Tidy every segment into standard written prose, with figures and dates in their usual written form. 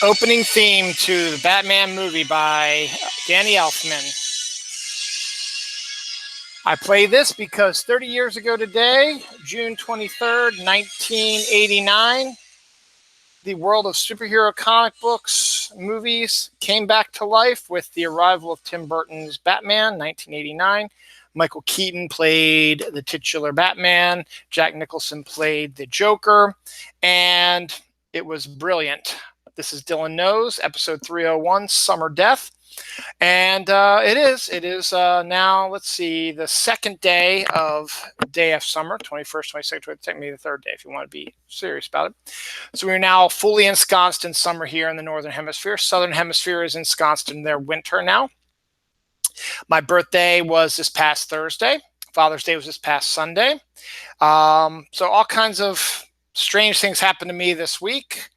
Opening theme to the Batman movie by Danny Elfman. I play this because 30 years ago today, June 23rd, 1989, the world of superhero comic books, movies came back to life with the arrival of Tim Burton's Batman, 1989. Michael Keaton played the titular Batman. Jack Nicholson played the Joker. And it was brilliant. This is Dylan Knows, episode 301, Summer Death. And it is now, let's see, the second day of day of summer, 21st, 22nd, technically the third day if you want to be serious about it. So we're now fully ensconced in summer here in the Northern Hemisphere. Southern Hemisphere is ensconced in their winter now. My birthday was this past Thursday. Father's Day was this past Sunday. So all kinds of strange things happened to me this week.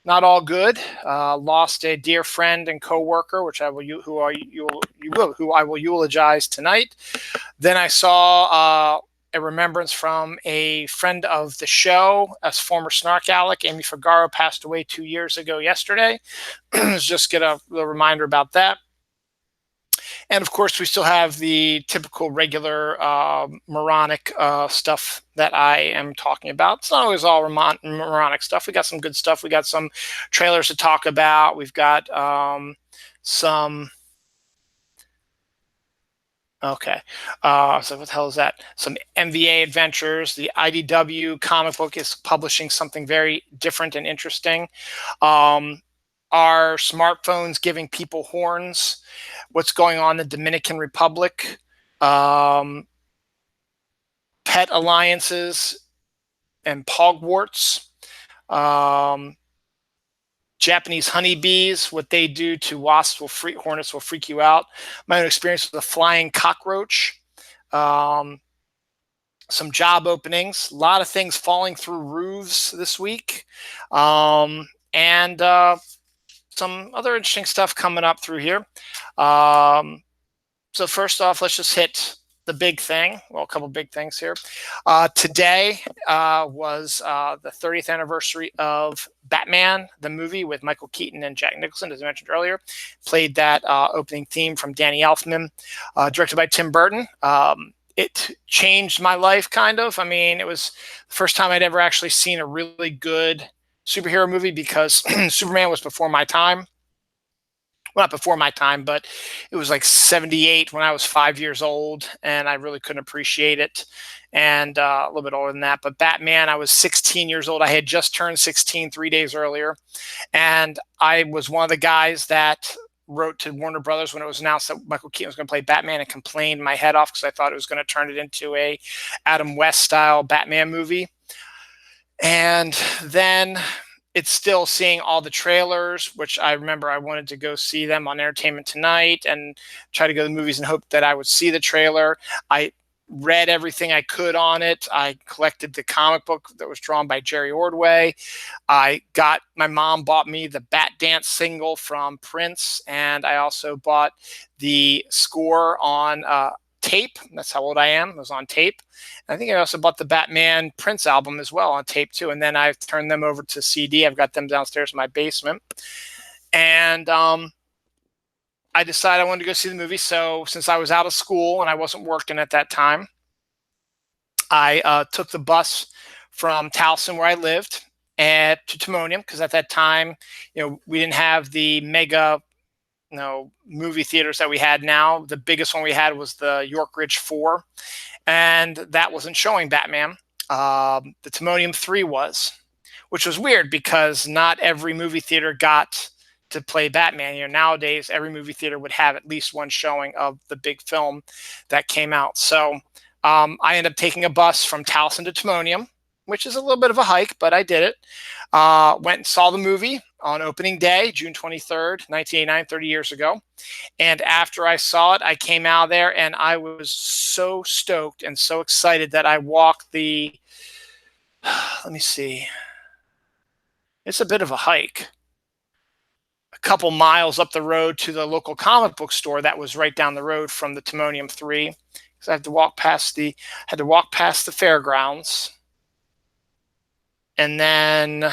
Not all good. Lost a dear friend and coworker, who I will eulogize tonight. Then I saw a remembrance from a friend of the show, a former Snark Alec, Amy Figaro, passed away 2 years ago yesterday. Just get a reminder about that. And of course, we still have the typical regular moronic stuff that I am talking about. It's not always all moronic stuff. We got some good stuff. We got some trailers to talk about. We've got some. Okay. So what the hell is that? Some MVA adventures. The IDW comic book is publishing something very different and interesting. Are smartphones giving people horns? What's going on in the Dominican Republic? Pet alliances and pogwarts. Japanese honeybees, what they do to wasps hornets will freak you out. My own experience with a flying cockroach. Some job openings. A lot of things falling through roofs this week. And some other interesting stuff coming up through here. So first off, let's just hit the big thing. Well, a couple big things here. Today was the 30th anniversary of Batman, the movie with Michael Keaton and Jack Nicholson, as I mentioned earlier. Played that opening theme from Danny Elfman, directed by Tim Burton. It changed my life, kind of. I mean, it was the first time I'd ever actually seen a really good superhero movie because Superman was before my time. Well, not before my time, but it was like 78 when I was 5 years old, and I really couldn't appreciate it. And a little bit older than that. But Batman, I was 16 years old. I had just turned 16 3 days earlier. And I was one of the guys that wrote to Warner Brothers when it was announced that Michael Keaton was going to play Batman and complained my head off because I thought it was going to turn it into a Adam West style Batman movie. And then it's still seeing all the trailers, which I remember I wanted to go see them on Entertainment Tonight and try to go to the movies and hope that I would see the trailer. I read everything I could on it. I collected the comic book that was drawn by Jerry Ordway. My mom bought me the Bat Dance single from Prince, and I also bought the score on tape. That's how old I am. It was on tape. I think I also bought the Batman Prince album as well on tape too. And then I've turned them over to CD. I've got them downstairs in my basement. And I decided I wanted to go see the movie. So since I was out of school and I wasn't working at that time, I took the bus from Towson, where I lived, to Timonium, because at that time, we didn't have the mega movie theaters that we had now. The biggest one we had was the York Ridge 4, and that wasn't showing Batman. The Timonium 3 was, which was weird because not every movie theater got to play Batman. Nowadays every movie theater would have at least one showing of the big film that came out. So I ended up taking a bus from Towson to Timonium, which is a little bit of a hike, but I did it. Went and saw the movie on opening day, June 23rd, 1989, 30 years ago. And after I saw it, I came out of there and I was so stoked and so excited that I walked let me see, it's a bit of a hike, a couple miles up the road to the local comic book store that was right down the road from the Timonium 3. Because I had to walk past the fairgrounds. And then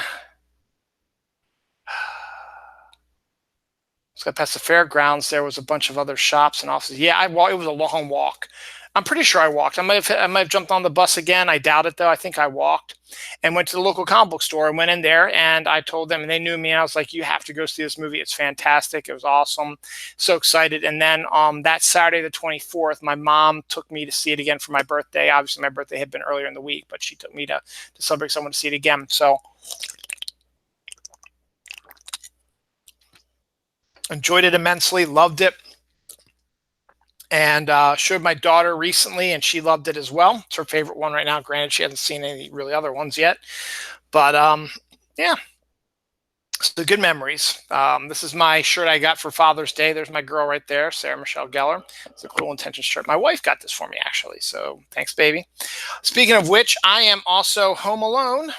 So I passed the fairgrounds. There was a bunch of other shops and offices. Yeah, it was a long walk. I'm pretty sure I walked. I might have jumped on the bus again. I doubt it though. I think I walked and went to the local comic book store and went in there and I told them and they knew me and I was like, you have to go see this movie. It's fantastic. It was awesome. So excited. And then that Saturday the 24th, my mom took me to see it again for my birthday. Obviously my birthday had been earlier in the week, but she took me to celebrate someone to see it again. So enjoyed it immensely, loved it. And showed my daughter recently, and she loved it as well. It's her favorite one right now. Granted, she hasn't seen any really other ones yet, but yeah, so good memories. This is my shirt I got for Father's Day. There's my girl right there, Sarah Michelle Gellar. It's a Cruel Intentions shirt. My wife got this for me actually, so thanks, baby. Speaking of which, I am also home alone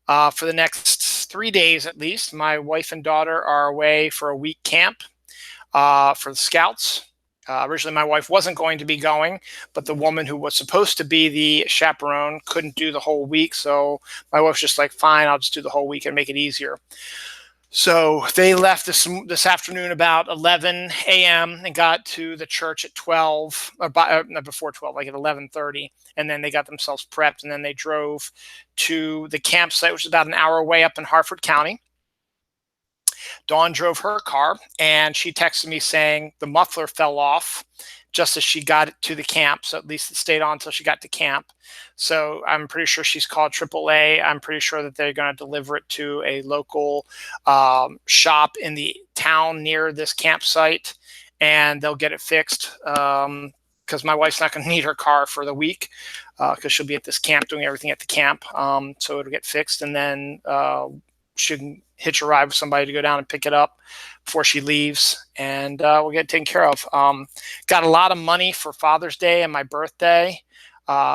for the next 3 days at least. My wife and daughter are away for a week camp for the Scouts. Originally, my wife wasn't going to be going, but the woman who was supposed to be the chaperone couldn't do the whole week. So my wife's just like, fine, I'll just do the whole week and make it easier. So they left this afternoon about 11 a.m. and got to the church at 12, or before 12, like at 11:30. And then they got themselves prepped. And then they drove to the campsite, which is about an hour away up in Harford County. Dawn drove her car and she texted me saying the muffler fell off just as she got to the camp. So at least it stayed on until she got to camp. So I'm pretty sure she's called AAA. I'm pretty sure that they're going to deliver it to a local shop in the town near this campsite and they'll get it fixed. Because my wife's not going to need her car for the week because she'll be at this camp doing everything at the camp. So it'll get fixed and then she can hitch a ride with somebody to go down and pick it up before she leaves and we'll get it taken care of. Got a lot of money for Father's Day and my birthday.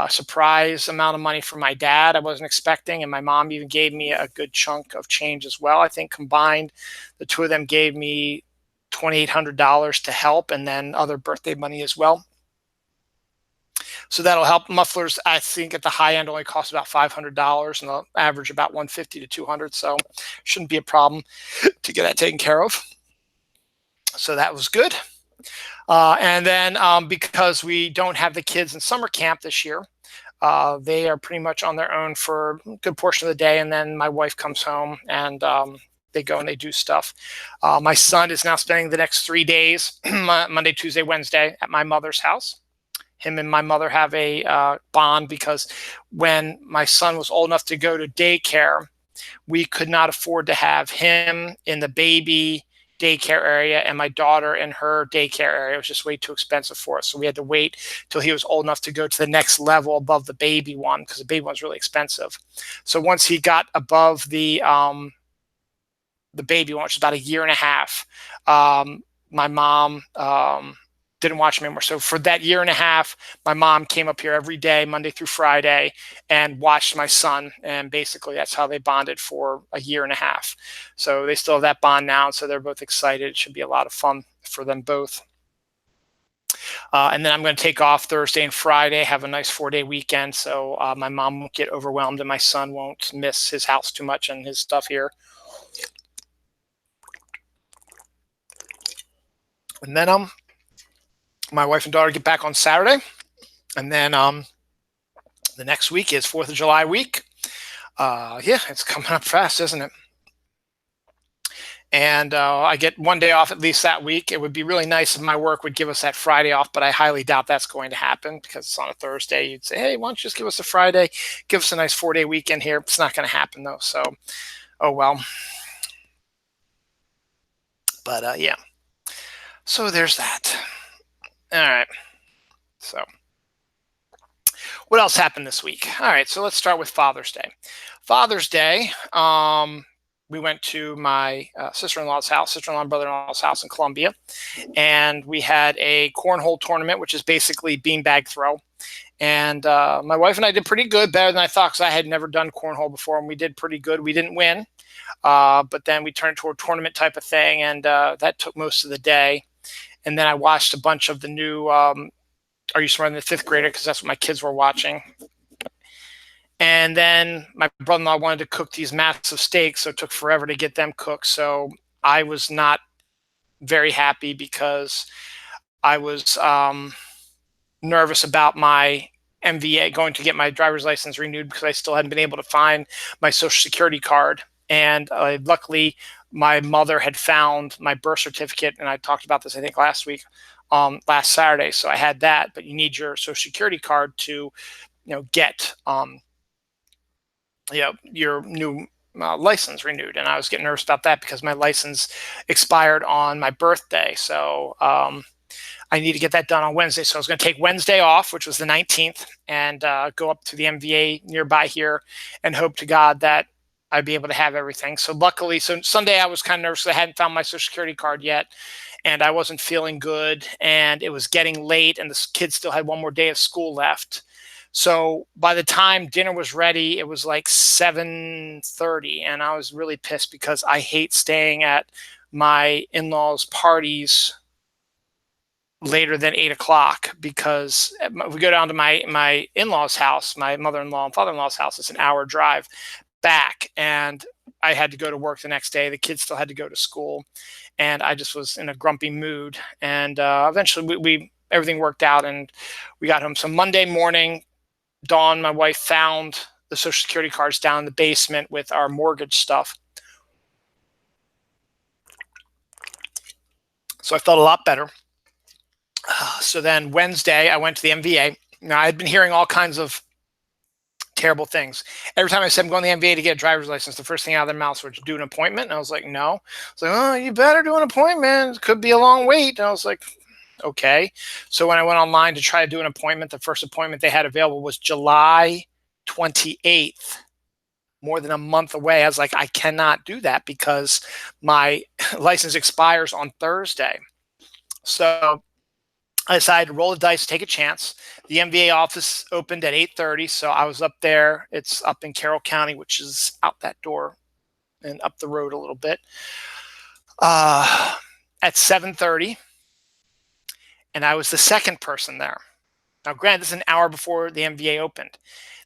Surprise amount of money for my dad I wasn't expecting, and my mom even gave me a good chunk of change as well. I think combined the two of them gave me $2,800 to help and then other birthday money as well. So that'll help. Mufflers, I think, at the high end only cost about $500 and they'll average about $150 to $200. So shouldn't be a problem to get that taken care of. So that was good. And then because we don't have the kids in summer camp this year, they are pretty much on their own for a good portion of the day. And then my wife comes home and they go and they do stuff. My son is now spending the next 3 days, Monday, Tuesday, Wednesday, at my mother's house. Him and my mother have a bond because when my son was old enough to go to daycare, we could not afford to have him in the baby daycare area and my daughter in her daycare area. It was just way too expensive for us. So we had to wait till he was old enough to go to the next level above the baby one because the baby one's really expensive. So once he got above the baby one, which is about a year and a half, my mom didn't watch him anymore. So for that year and a half, my mom came up here every day, Monday through Friday, and watched my son. And basically that's how they bonded for a year and a half. So they still have that bond now. And so they're both excited. It should be a lot of fun for them both. And then I'm going to take off Thursday and Friday, have a nice 4-day weekend. So my mom won't get overwhelmed and my son won't miss his house too much and his stuff here. And then my wife and daughter get back on Saturday. And then the next week is 4th of July week. Yeah, it's coming up fast, isn't it? And I get 1 day off at least that week. It would be really nice if my work would give us that Friday off, but I highly doubt that's going to happen because it's on a Thursday. You'd say, hey, why don't you just give us a Friday? Give us a nice 4-day weekend here. It's not going to happen, though. So, oh, well. But, yeah. So there's that. All right. So what else happened this week? All right. So let's start with Father's Day. Father's Day, we went to my sister-in-law's house, sister-in-law and brother-in-law's house in Columbia. And we had a cornhole tournament, which is basically beanbag throw. And my wife and I did pretty good, better than I thought, because I had never done cornhole before. And we did pretty good. We didn't win. But then we turned to a tournament type of thing. And that took most of the day. And then I watched a bunch of the new Are You Smarter Than the Fifth Grader? Because that's what my kids were watching. And then my brother-in-law wanted to cook these massive steaks, so it took forever to get them cooked. So I was not very happy because I was nervous about my MVA, going to get my driver's license renewed, because I still hadn't been able to find my social security card. And luckily, my mother had found my birth certificate, and I talked about this, I think, last week, last Saturday. So I had that, but you need your social security card to, get, your new license renewed. And I was getting nervous about that because my license expired on my birthday. So I need to get that done on Wednesday. So I was going to take Wednesday off, which was the 19th, and go up to the MVA nearby here and hope to God that I'd be able to have everything. So luckily, so Sunday I was kind of nervous because I hadn't found my social security card yet, and I wasn't feeling good, and it was getting late, and the kids still had one more day of school left. So by the time dinner was ready, it was like 7:30, and I was really pissed because I hate staying at my in-laws' parties later than 8 o'clock, because we go down to my in-laws' house, my mother-in-law and father-in-law's house. It's an hour drive back, and I had to go to work the next day. The kids still had to go to school, and I just was in a grumpy mood. And eventually, we everything worked out, and we got home. So Monday morning, Dawn, my wife, found the social security cards down in the basement with our mortgage stuff. So I felt a lot better. So then Wednesday, I went to the MVA. Now, I had been hearing all kinds of terrible things. Every time I said I'm going to the MVA to get a driver's license, the first thing out of their mouths was, do an appointment. And I was like, no. It's like, oh, you better do an appointment. It could be a long wait. And I was like, okay. So when I went online to try to do an appointment, the first appointment they had available was July 28th, more than a month away. I was like, I cannot do that because my license expires on Thursday. So I decided to roll the dice, take a chance. The MVA office opened at 8:30, so I was up there. It's up in Carroll County, which is out that door and up the road a little bit. At 7:30, and I was the second person there. Now, granted, this is an hour before the MVA opened.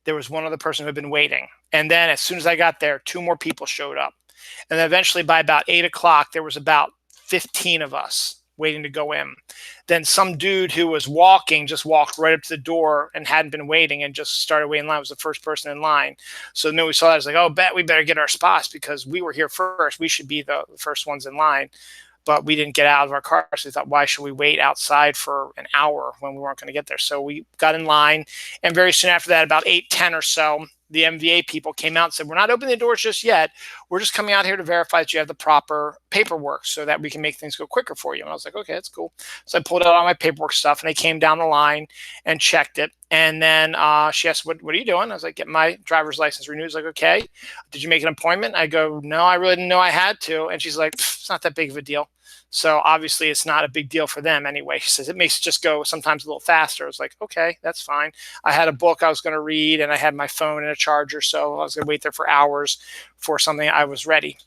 There was one other person who had been waiting, and then as soon as I got there, two more people showed up, and then eventually by about 8 o'clock, there was about 15 of us waiting to go in. Then some dude who was walking just walked right up to the door and hadn't been waiting and just started waiting in line. Was the first person in line. So then we saw that. I was like, oh, we better get our spots because we were here first. We should be the first ones in line. But we didn't get out of our car. So we thought, why should we wait outside for an hour when we weren't going to get there? So we got in line. And very soon after that, about 8:10 or so, the MVA people came out and said, we're not opening the doors just yet. We're just coming out here to verify that you have the proper paperwork so that we can make things go quicker for you. And I was like, okay, that's cool. So I pulled out all my paperwork stuff, and they came down the line and checked it. And then she asked, what are you doing? I was like, get my driver's license renewed. I was like, okay. Did you make an appointment? I go, no, I really didn't know I had to. And she's like, it's not that big of a deal. So obviously it's not a big deal for them anyway. She says it makes it just go sometimes a little faster. I was like, okay, that's fine. I had a book I was going to read, and I had my phone and a charger, so I was going to wait there for hours for something. I was ready.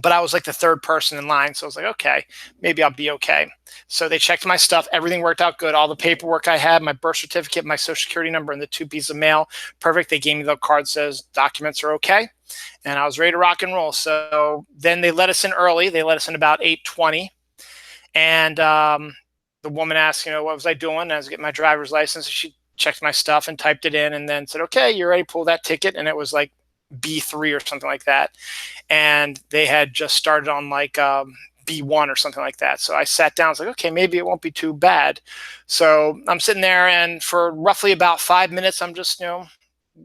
But I was like the third person in line, so I was like, okay, maybe I'll be okay. So they checked my stuff. Everything worked out good. All the paperwork I had, my birth certificate, my social security number, and the 2 pieces of mail, perfect. They gave me the card that says documents are okay, and I was ready to rock and roll. So then they let us in early. They let us in about 8:20, and the woman asked, what was I doing? And I was getting my driver's license. She checked my stuff and typed it in, and then said, okay, you're ready to pull that ticket. And it was like B3 or something like that. And they had just started on like B1 or something like that. So I sat down. I was like, okay, maybe it won't be too bad. So I'm sitting there, and for roughly about 5 minutes, I'm just,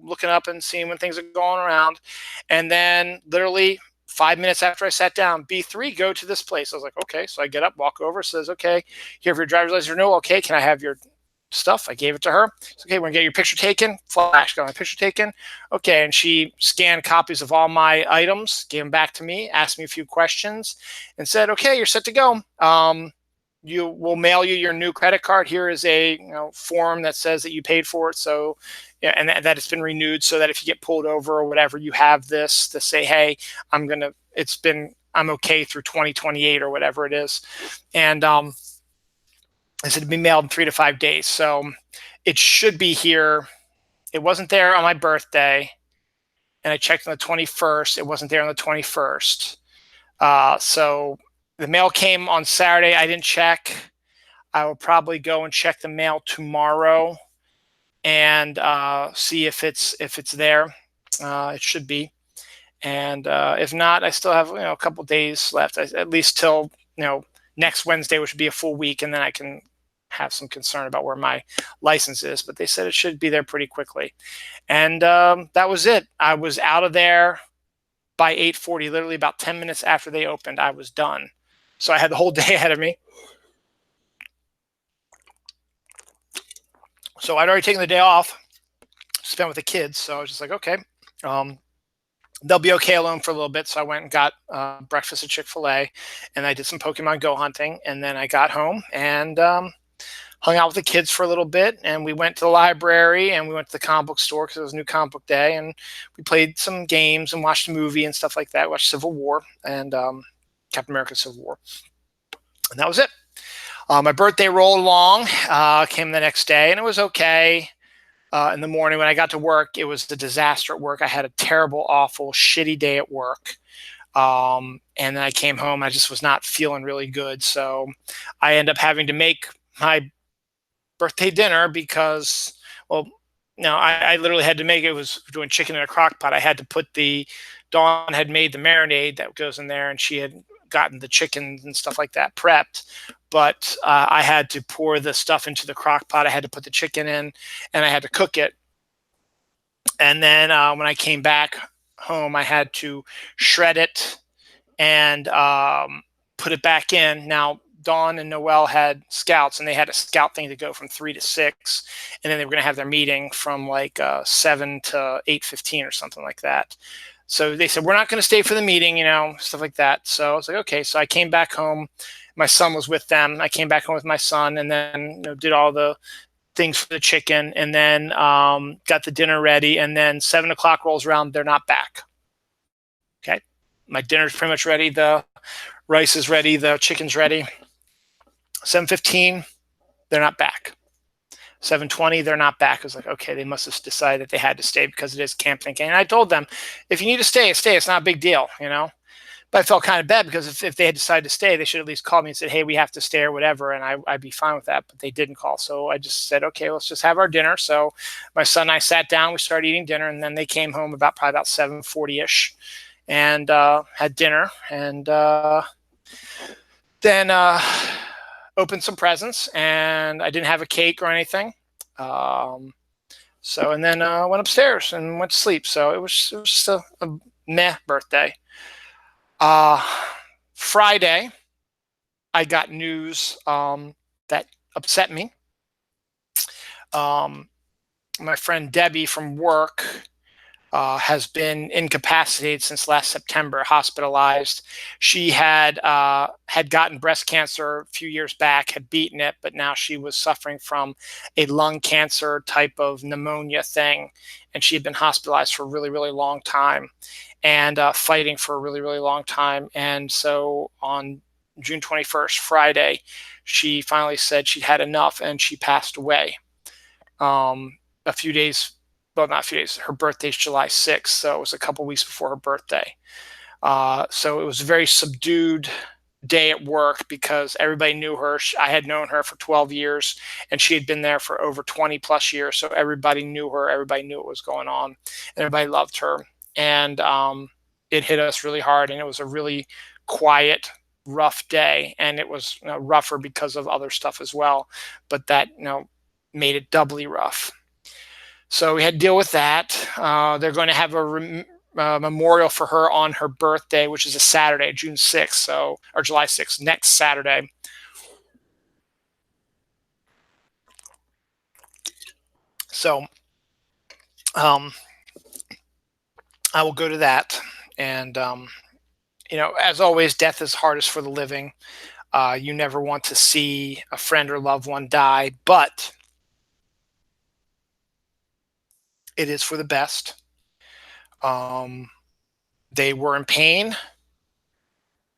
looking up and seeing when things are going around. And then literally 5 minutes after I sat down, B3, go to this place. I was like, okay. So I get up, walk over, says, okay, here for your driver's license renewal. Okay, can I have your stuff? I gave it to her. It's okay, we're gonna get your picture taken. Flash, got my picture taken. Okay, and she scanned copies of all my items, gave them back to me, asked me a few questions, and said, okay, you're set to go. You will mail you your new credit card. Here is a form that says that you paid for it. So, yeah, and that it's been renewed, so that if you get pulled over or whatever, you have this to say, hey, I'm okay through 2028 or whatever it is. And I said it'd be mailed in 3 to 5 days. So it should be here. It wasn't there on my birthday, and I checked on the 21st. It wasn't there on the 21st. So the mail came on Saturday. I didn't check. I will probably go and check the mail tomorrow and see if it's there. It should be. And if not, I still have a couple days left, at least till next Wednesday, which would be a full week, and then I can have some concern about where my license is. But they said it should be there pretty quickly, and that was it. I was out of there by 8:40, literally about 10 minutes after they opened. I was done, so I had the whole day ahead of me. So I'd already taken the day off, spent with the kids. So I was just like, okay. They'll be okay alone for a little bit. So I went and got breakfast at Chick-fil-A, and I did some Pokemon Go hunting. And then I got home and hung out with the kids for a little bit. And we went to the library and we went to the comic book store because it was New Comic Book Day. And we played some games and watched a movie and stuff like that. Watched Civil War and Captain America Civil War. And that was it. My birthday rolled along, came the next day, and it was okay. In the morning when I got to work, it was a disaster at work. I had a terrible, awful, shitty day at work. And then I came home. I just was not feeling really good. So I ended up having to make my birthday dinner because, well, no, I literally had to make it. Was doing chicken in a crock pot. I had to put Dawn had made the marinade that goes in there, and she had gotten the chicken and stuff like that prepped. But I had to pour the stuff into the crock pot. I had to put the chicken in, and I had to cook it. And then when I came back home, I had to shred it and put it back in. Now, Dawn and Noelle had scouts, and they had a scout thing to go from 3 to 6, and then they were going to have their meeting from like 7 to 8:15 or something like that. So they said, we're not going to stay for the meeting, stuff like that. So I was like, okay. So I came back home. My son was with them. I came back home with my son, and then did all the things for the chicken, and then got the dinner ready. And then 7 o'clock rolls around. They're not back. Okay. My dinner's pretty much ready. The rice is ready. The chicken's ready. 7:15, they're not back. 7:20, they're not back. I was like, okay, they must have decided that they had to stay because it is Camp Thinking. And I told them, if you need to stay, stay. It's not a big deal, But I felt kind of bad because if they had decided to stay, they should at least call me and said, hey, we have to stay or whatever. And I'd be fine with that. But they didn't call. So I just said, okay, let's just have our dinner. So my son and I sat down. We started eating dinner. And then they came home probably about 7:40-ish and had dinner. And then opened some presents. And I didn't have a cake or anything. And then went upstairs and went to sleep. So it was just a meh birthday. Friday, I got news that upset me. My friend Debbie from work has been incapacitated since last September, hospitalized. She had gotten breast cancer a few years back, had beaten it, but now she was suffering from a lung cancer type of pneumonia thing, and she had been hospitalized for a really, really long time and fighting for a really, really long time. And so on June 21st, Friday, she finally said she'd had enough, and she passed away. A few days, well, not a few days, her birthday's July 6th, so it was a couple weeks before her birthday. So it was a very subdued day at work because everybody knew her. I had known her for 12 years, and she had been there for over 20 plus years. So everybody knew her. Everybody knew what was going on. Everybody loved her. And it hit us really hard, and it was a really quiet, rough day. And it was rougher because of other stuff as well. But that, made it doubly rough. So we had to deal with that. They're going to have a memorial for her on her birthday, which is a Saturday, June 6th, or July 6th, next Saturday. So I will go to that. And, as always, death is hardest for the living. You never want to see a friend or loved one die, but it is for the best. They were in pain.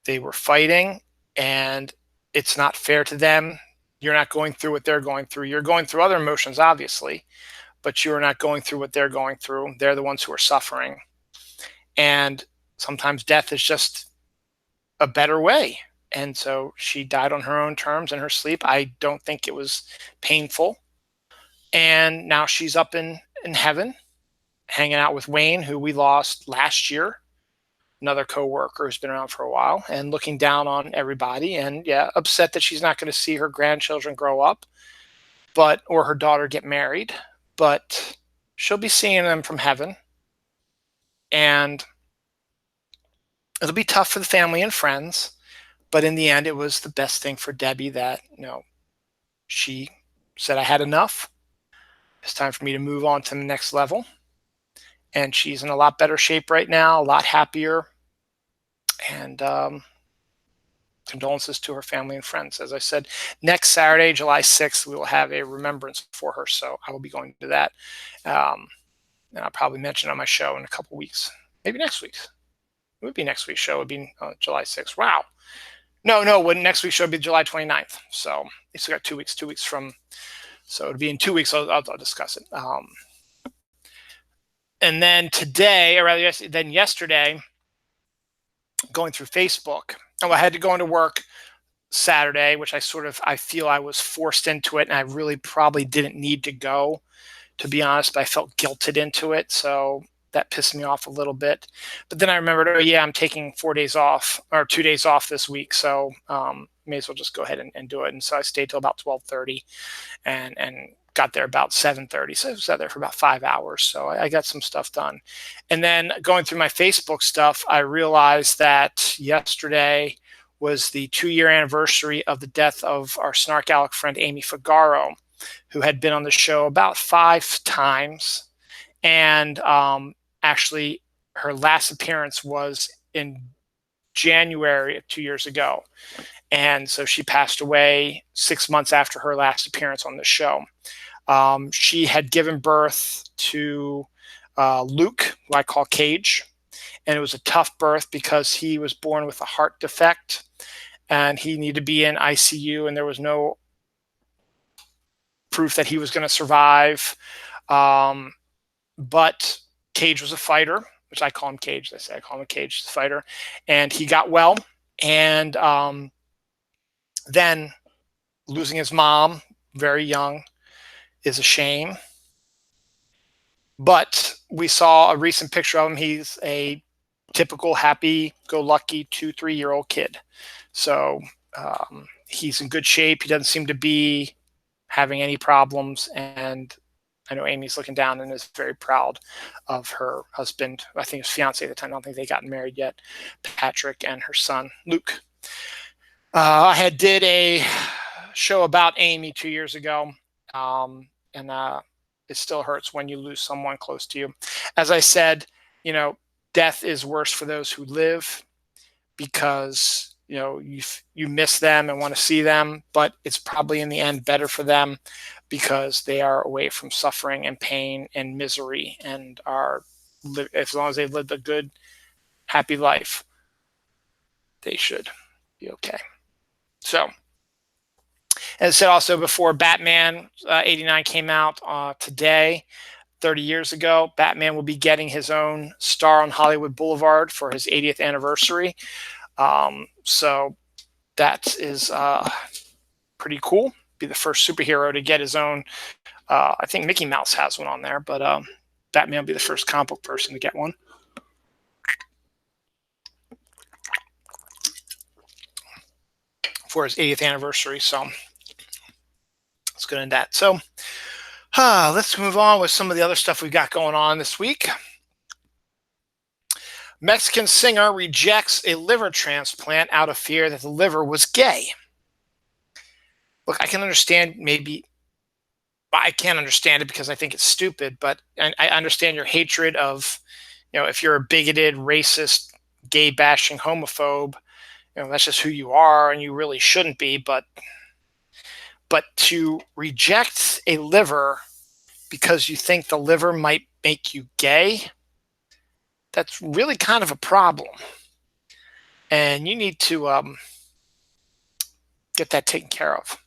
They were fighting, and it's not fair to them. You're not going through what they're going through. You're going through other emotions, obviously, but you're not going through what they're going through. They're the ones who are suffering. And sometimes death is just a better way. And so she died on her own terms in her sleep. I don't think it was painful. And now she's up in heaven, hanging out with Wayne, who we lost last year, another coworker who's been around for a while, and looking down on everybody. And yeah, upset that she's not going to see her grandchildren grow up, but or her daughter get married. But she'll be seeing them from heaven, and it'll be tough for the family and friends. But in the end, it was the best thing for Debbie that she said, I had enough. It's time for me to move on to the next level. And she's in a lot better shape right now, a lot happier. And condolences to her family and friends. As I said, next Saturday, July 6th, we will have a remembrance for her. So I will be going to that. And I'll probably mention it on my show in a couple weeks. Maybe next week. It would be next week's show. It would be July 6th. Wow. No, next week's show would be July 29th. So it's got 2 weeks, 2 weeks from. So it'll be in 2 weeks. I'll discuss it. And then today, or rather than yesterday, going through Facebook. I had to go into work Saturday, which I feel I was forced into it, and I really probably didn't need to go, to be honest, but I felt guilted into it. So that pissed me off a little bit. But then I remembered, oh yeah, I'm taking 4 days off or 2 days off this week. So may as well just go ahead and do it. And so I stayed till about 12:30 and got there about 7:30. So I was out there for about 5 hours. So I got some stuff done. And then going through my Facebook stuff, I realized that yesterday was the 2-year anniversary of the death of our Snark Alec friend, Amy Figaro, who had been on the show about 5 times. And actually, her last appearance was in January of 2 years ago. And so she passed away 6 months after her last appearance on the show. She had given birth to Luke, who I call Cage. And it was a tough birth because he was born with a heart defect and he needed to be in ICU, and there was no proof that he was going to survive. But Cage was a fighter, which I call him Cage. I call him a Cage fighter. And he got well. And then losing his mom very young is a shame. But we saw a recent picture of him. He's a typical happy-go-lucky 2-3-year-old kid. So he's in good shape. He doesn't seem to be having any problems. And I know Amy's looking down and is very proud of her husband. I think his fiance at the time. I don't think they got married yet. Patrick and her son, Luke. I did a show about Amy 2 years ago. And it still hurts when you lose someone close to you. As I said, death is worse for those who live because you miss them and want to see them, but it's probably in the end better for them because they are away from suffering and pain and misery and are, as long as they've lived a good, happy life, they should be okay. So, as I said also before, Batman 89 came out today. 30 years ago, Batman will be getting his own star on Hollywood Boulevard for his 80th anniversary. So that is pretty cool. Be the first superhero to get his own. I think Mickey Mouse has one on there, but Batman will be the first comic book person to get one. For his 80th anniversary. So let's get into that. So let's move on with some of the other stuff we've got going on this week. Mexican singer rejects a liver transplant out of fear that the liver was gay. Look, I can understand I can't understand it because I think it's stupid, but I understand your hatred of, if you're a bigoted, racist, gay bashing homophobe, that's just who you are and you really shouldn't be. But to reject a liver because you think the liver might make you gay, that's really kind of a problem. And you need to get that taken care of.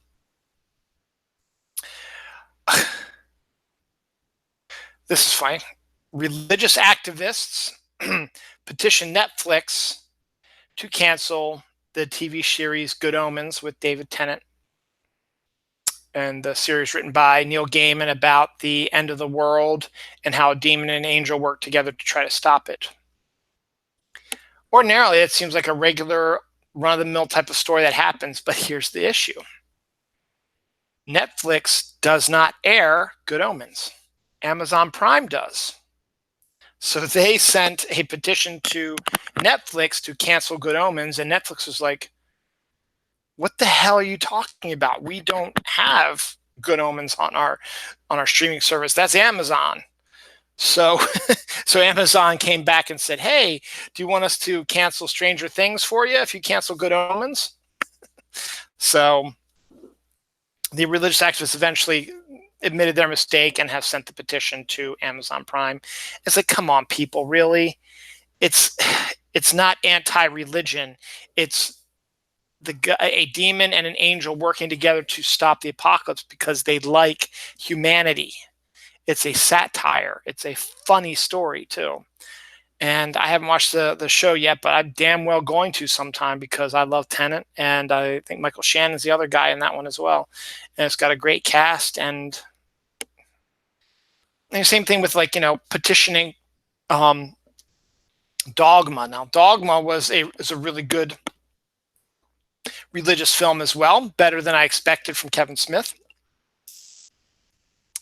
This is funny. Religious activists petition Netflix to cancel the TV series Good Omens with David Tennant, and the series written by Neil Gaiman about the end of the world and how a demon and an angel work together to try to stop it. Ordinarily, it seems like a regular run-of-the-mill type of story that happens, but here's the issue. Netflix does not air Good Omens. Amazon Prime does. So they sent a petition to Netflix to cancel Good Omens, and Netflix was like, what the hell are you talking about? We don't have Good Omens on our streaming service. That's Amazon. So so Amazon came back and said, hey, do you want us to cancel Stranger Things for you if you cancel Good Omens? So the religious activists eventually admitted their mistake and have sent the petition to Amazon Prime. It's like, come on, people, really? It's not anti-religion. It's a demon and an angel working together to stop the apocalypse because they like humanity. It's a satire. It's a funny story too. And I haven't watched the show yet, but I'm damn well going to sometime because I love Tennant, and I think Michael Shannon's the other guy in that one as well. And it's got a great cast, and the same thing with, like, petitioning Dogma. Now, Dogma was a really good religious film as well, better than I expected from Kevin Smith.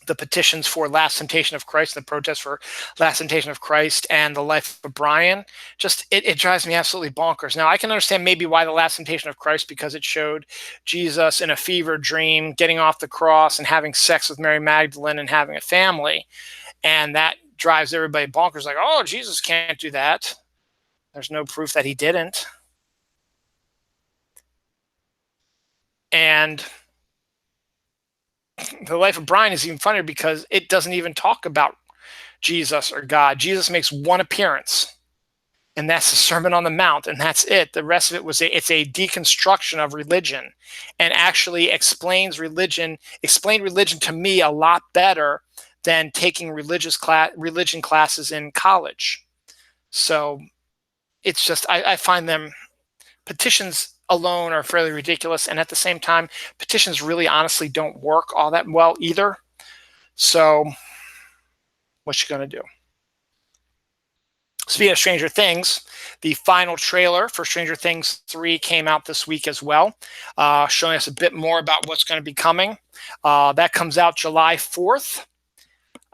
The petitions for Last Temptation of Christ, the protests for Last Temptation of Christ and The Life of Brian, just it drives me absolutely bonkers. Now, I can understand maybe why The Last Temptation of Christ, because it showed Jesus in a fever dream getting off the cross and having sex with Mary Magdalene and having a family, and that drives everybody bonkers, like, oh, Jesus can't do that. There's no proof that he didn't. And The Life of Brian is even funnier because it doesn't even talk about Jesus or God. Jesus makes one appearance, and that's the Sermon on the Mount, and that's it. The rest of it was it's a deconstruction of religion, and actually explained religion to me a lot better than taking religion classes in college. So it's just, I find them, petitions alone are fairly ridiculous, and at the same time, petitions really honestly don't work all that well either. So what you gonna do? Speaking of Stranger Things, the final trailer for Stranger Things 3 came out this week as well, showing us a bit more about what's going to be coming. That comes out July 4th.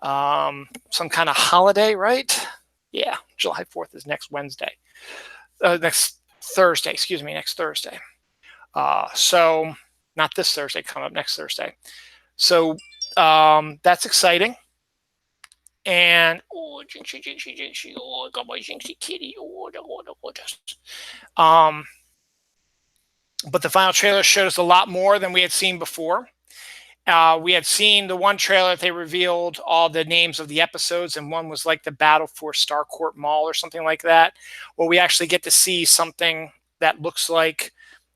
Some kind of holiday, right? Yeah, July 4th is next Thursday. So not this Thursday, coming up next Thursday. So that's exciting. And Jinxie, I got my Jinxie kitty. But the final trailer showed us a lot more than we had seen before. We had seen the one trailer, they revealed all the names of the episodes, and one was like the battle for Starcourt Mall or something like that. Well, we actually get to see something that looks like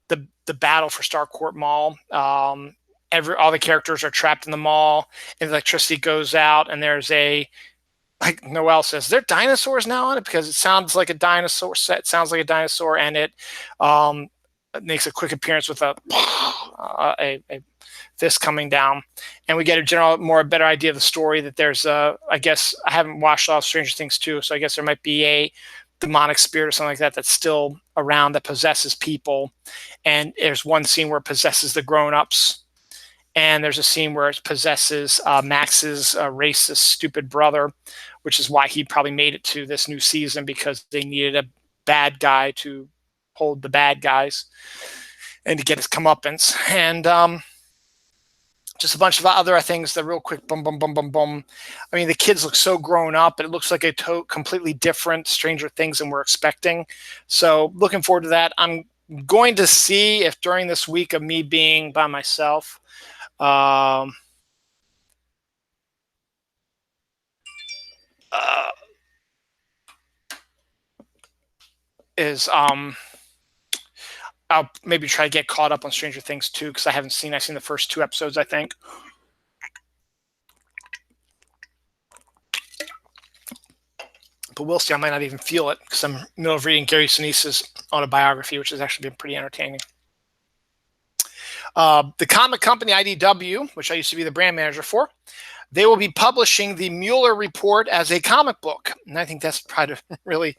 the battle for Starcourt Mall. All the characters are trapped in the mall, and electricity goes out, and there's like Noelle says, there are dinosaurs now on it, because it sounds like a dinosaur. It sounds like a dinosaur, and it makes a quick appearance with a fist coming down, and we get a better idea of the story. That there's I guess I haven't watched all of Stranger Things 2, so I guess there might be a demonic spirit or something like that that's still around that possesses people. And there's one scene where it possesses the grown-ups, and there's a scene where it possesses Max's racist, stupid brother, which is why he probably made it to this new season, because they needed a bad guy to hold the bad guys and to get his comeuppance. And just a bunch of other things that real quick, boom, boom, boom, boom, boom. I mean, the kids look so grown up, and it looks like a completely different Stranger Things than we're expecting. So looking forward to that. I'm going to see if during this week of me being by myself, I'll maybe try to get caught up on Stranger Things 2, because I've seen the first 2 episodes, I think. But we'll see. I might not even feel it, because I'm in the middle of reading Gary Sinise's autobiography, which has actually been pretty entertaining. The comic company IDW, which I used to be the brand manager for, they will be publishing the Mueller report as a comic book. And I think that's probably really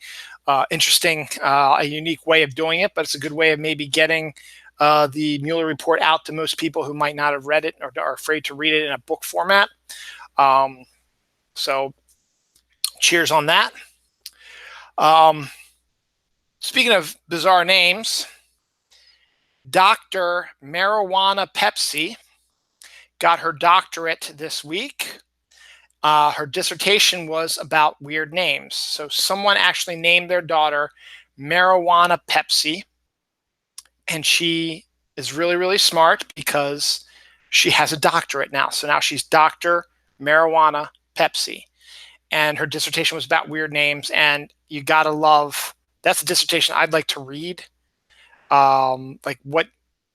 interesting, a unique way of doing it, but it's a good way of maybe getting the Mueller report out to most people who might not have read it or are afraid to read it in a book format. So cheers on that. Speaking of bizarre names, Dr. Marijuana Pepsi got her doctorate this week. Her dissertation was about weird names. So someone actually named their daughter Marijuana Pepsi. And she is really, really smart because she has a doctorate now. So now she's Dr. Marijuana Pepsi. And her dissertation was about weird names. And you got to love, that's a dissertation I'd like to read. Like what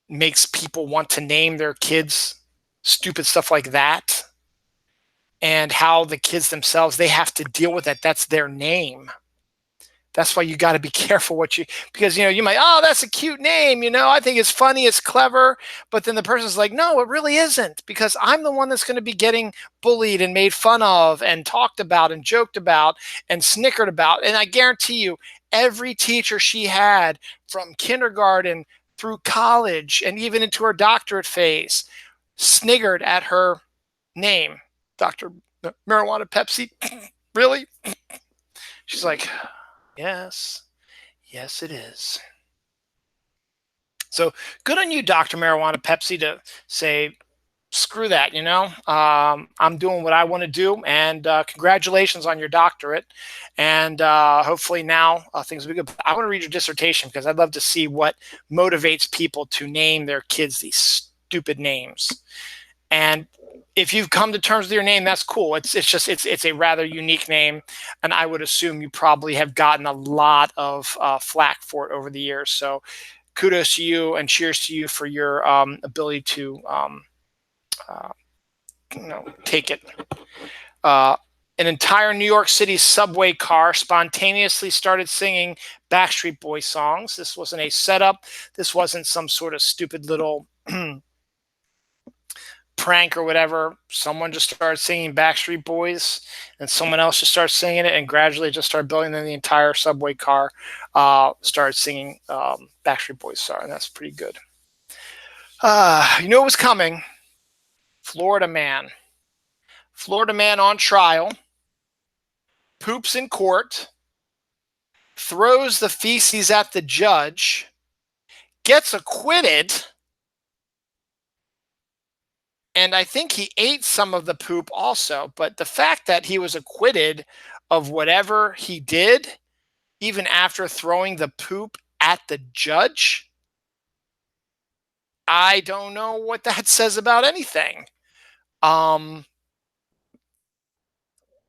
makes people want to name their kids stupid stuff like that, and how the kids themselves, they have to deal with that. That's their name. That's why you got to be careful what you, because, you know, you might, oh, that's a cute name. You know, I think it's funny, it's clever. But then the person's like, no, it really isn't, because I'm the one that's going to be getting bullied and made fun of and talked about and joked about and snickered about. And I guarantee you, every teacher she had from kindergarten through college and even into her doctorate phase sniggered at her name, Dr. Marijuana Pepsi. Really? She's like, yes, yes, it is. So good on you, Dr. Marijuana Pepsi, to say, screw that, you know, I'm doing what I want to do, and congratulations on your doctorate. And hopefully now things will be good. I want to read your dissertation because I'd love to see what motivates people to name their kids these stupid names. And if you've come to terms with your name, that's cool. It's a rather unique name, and I would assume you probably have gotten a lot of flack for it over the years. So kudos to you and cheers to you for your ability to take it. An entire New York City subway car spontaneously started singing Backstreet Boys songs. This wasn't a setup. This wasn't some sort of stupid little prank or whatever. Someone just started singing Backstreet Boys, and someone else just started singing it, and gradually it just started building. Then the entire subway car started singing Backstreet Boys song, and that's pretty good. You know what was coming? Florida man. Florida man on trial, poops in court, throws the feces at the judge, gets acquitted, and I think he ate some of the poop also. But the fact that he was acquitted of whatever he did, even after throwing the poop at the judge, I don't know what that says about anything.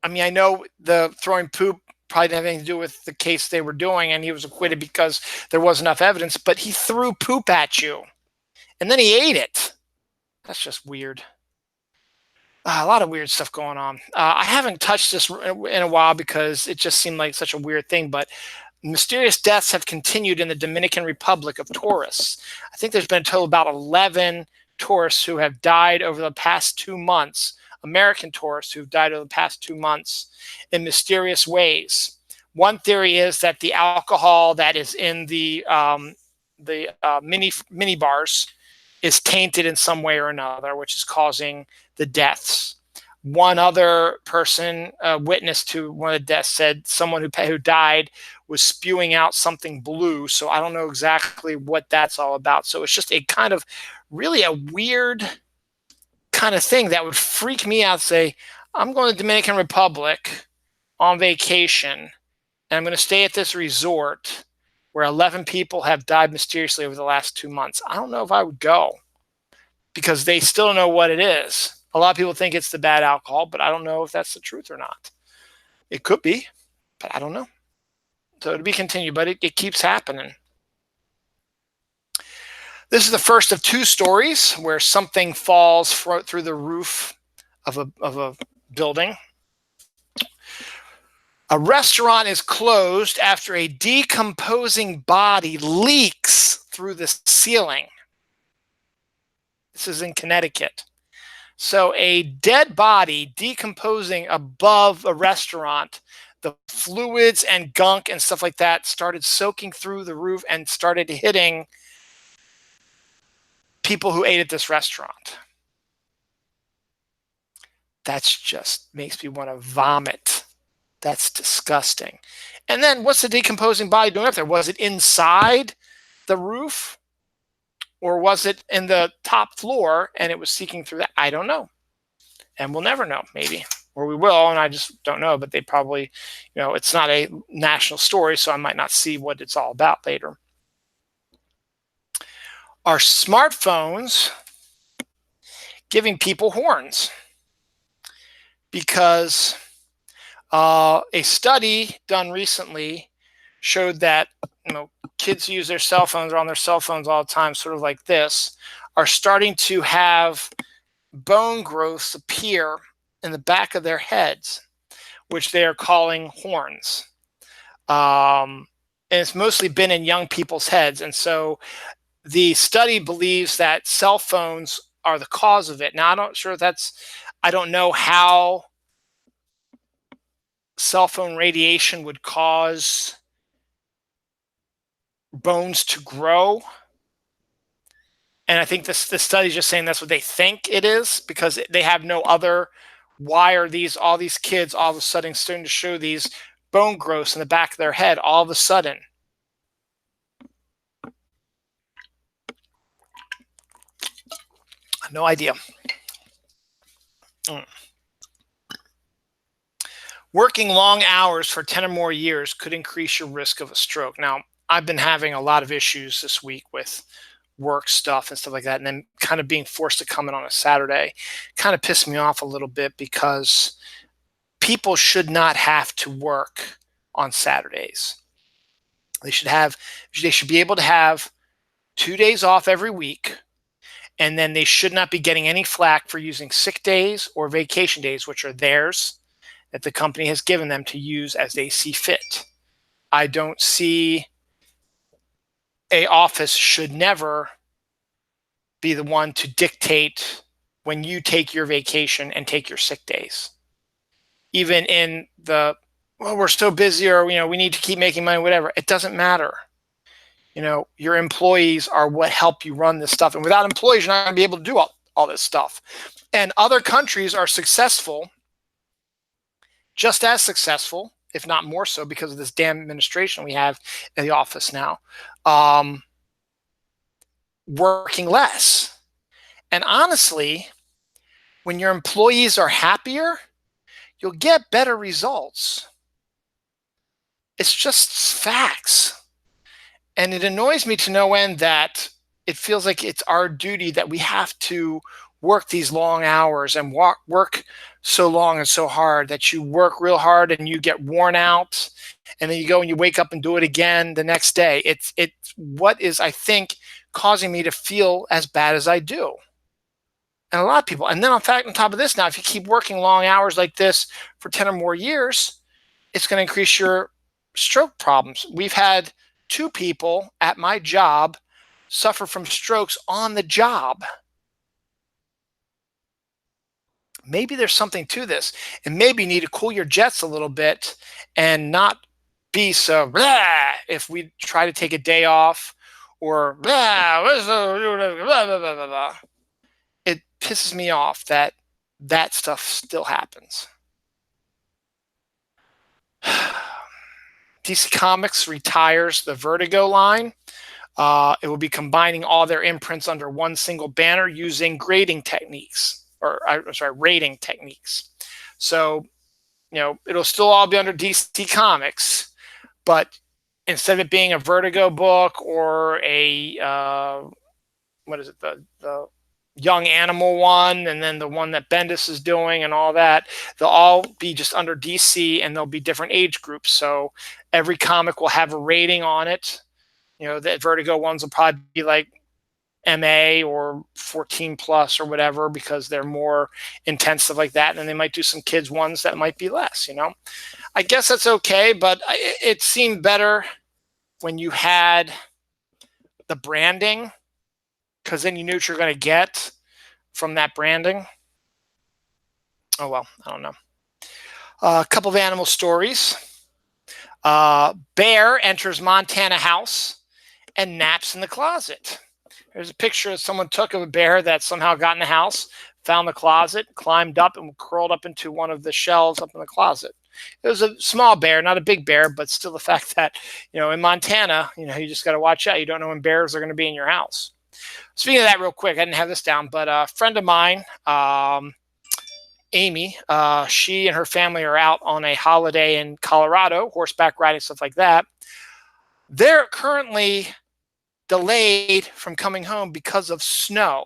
I mean, I know the throwing poop probably didn't have anything to do with the case they were doing, and he was acquitted because there wasn't enough evidence, but he threw poop at you, and then he ate it. That's just weird. A lot of weird stuff going on. I haven't touched this in a while because it just seemed like such a weird thing, but mysterious deaths have continued in the Dominican Republic of tourists. I think there's been a total of about 11 tourists who have died over the past 2 months, American tourists who've died over the past 2 months in mysterious ways. One theory is that the alcohol that is in the mini bars is tainted in some way or another, which is causing the deaths. One other person, witness to one of the deaths, said someone who died was spewing out something blue. So I don't know exactly what that's all about. So it's just a kind of really a weird kind of thing that would freak me out. Say, I'm going to the Dominican Republic on vacation, and I'm going to stay at this resort where 11 people have died mysteriously over the last 2 months. I don't know if I would go because they still don't know what it is. A lot of people think it's the bad alcohol, but I don't know if that's the truth or not. It could be, but I don't know. So to be continued, but it keeps happening. This is the first of 2 stories where something falls through the roof of a building. A restaurant is closed after a decomposing body leaks through the ceiling. This is in Connecticut. So a dead body decomposing above a restaurant, the fluids and gunk and stuff like that started soaking through the roof and started hitting people who ate at this restaurant. That's just makes me want to vomit. That's disgusting. And then what's the decomposing body doing up there? Was it inside the roof? Or was it in the top floor and it was seeking through that? I don't know. And we'll never know, maybe. Or we will, and I just don't know. But they probably, it's not a national story, so I might not see what it's all about later. Are smartphones giving people horns? Because a study done recently showed that kids who use their cell phones or on their cell phones all the time, sort of like this, are starting to have bone growths appear in the back of their heads, which they are calling horns. And it's mostly been in young people's heads. And so the study believes that cell phones are the cause of it. Now, I don't know how cell phone radiation would cause bones to grow. And I think this study is just saying that's what they think it is, because they have no other. Why are all these kids all of a sudden starting to show these bone growths in the back of their head all of a sudden? No idea. Working long hours for 10 or more years could increase your risk of a stroke. Now, I've been having a lot of issues this week with work stuff and stuff like that, and then kind of being forced to come in on a Saturday kind of pissed me off a little bit, because people should not have to work on Saturdays. They should be able to have 2 days off every week, and then they should not be getting any flack for using sick days or vacation days, which are theirs, that the company has given them to use as they see fit. I don't see a office should never be the one to dictate when you take your vacation and take your sick days. Even in we're so busy, or we need to keep making money, whatever. It doesn't matter. Your employees are what help you run this stuff. And without employees, you're not going to be able to do all this stuff. And other countries are successful, just as successful, if not more so, because of this damn administration we have in the office now, working less. And honestly, when your employees are happier, you'll get better results. It's just facts. And it annoys me to no end that it feels like it's our duty that we have to work these long hours and work so long and so hard, that you work real hard and you get worn out, and then you go and you wake up and do it again the next day. It's what is, I think, causing me to feel as bad as I do. And a lot of people, and then in fact, on top of this, now, if you keep working long hours like this for 10 or more years, it's going to increase your stroke problems. We've had 2 people at my job suffer from strokes on the job. Maybe there's something to this, and maybe you need to cool your jets a little bit and not be so blah if we try to take a day off, or blah, blah, blah, blah, blah. It pisses me off that stuff still happens. DC Comics retires the Vertigo line. It will be combining all their imprints under one single banner using rating techniques. So, it'll still all be under DC Comics, but instead of it being a Vertigo book or a the Young Animal one, and then the one that Bendis is doing and all that, they'll all be just under DC, and there'll be different age groups. So every comic will have a rating on it. The Vertigo ones will probably be like MA or 14 plus or whatever, because they're more intense, stuff like that. And then they might do some kids ones that might be less, I guess that's okay, but it seemed better when you had the branding, because then you knew what you're going to get from that branding. Oh, well, I don't know. A couple of animal stories. Bear enters Montana house and naps in the closet. There's a picture that someone took of a bear that somehow got in the house, found the closet, climbed up, and curled up into one of the shelves up in the closet. It was a small bear, not a big bear, but still the fact that, in Montana, you just got to watch out. You don't know when bears are going to be in your house. Speaking of that, real quick, I didn't have this down, but a friend of mine, Amy, she and her family are out on a holiday in Colorado, horseback riding, stuff like that. They're currently delayed from coming home because of snow.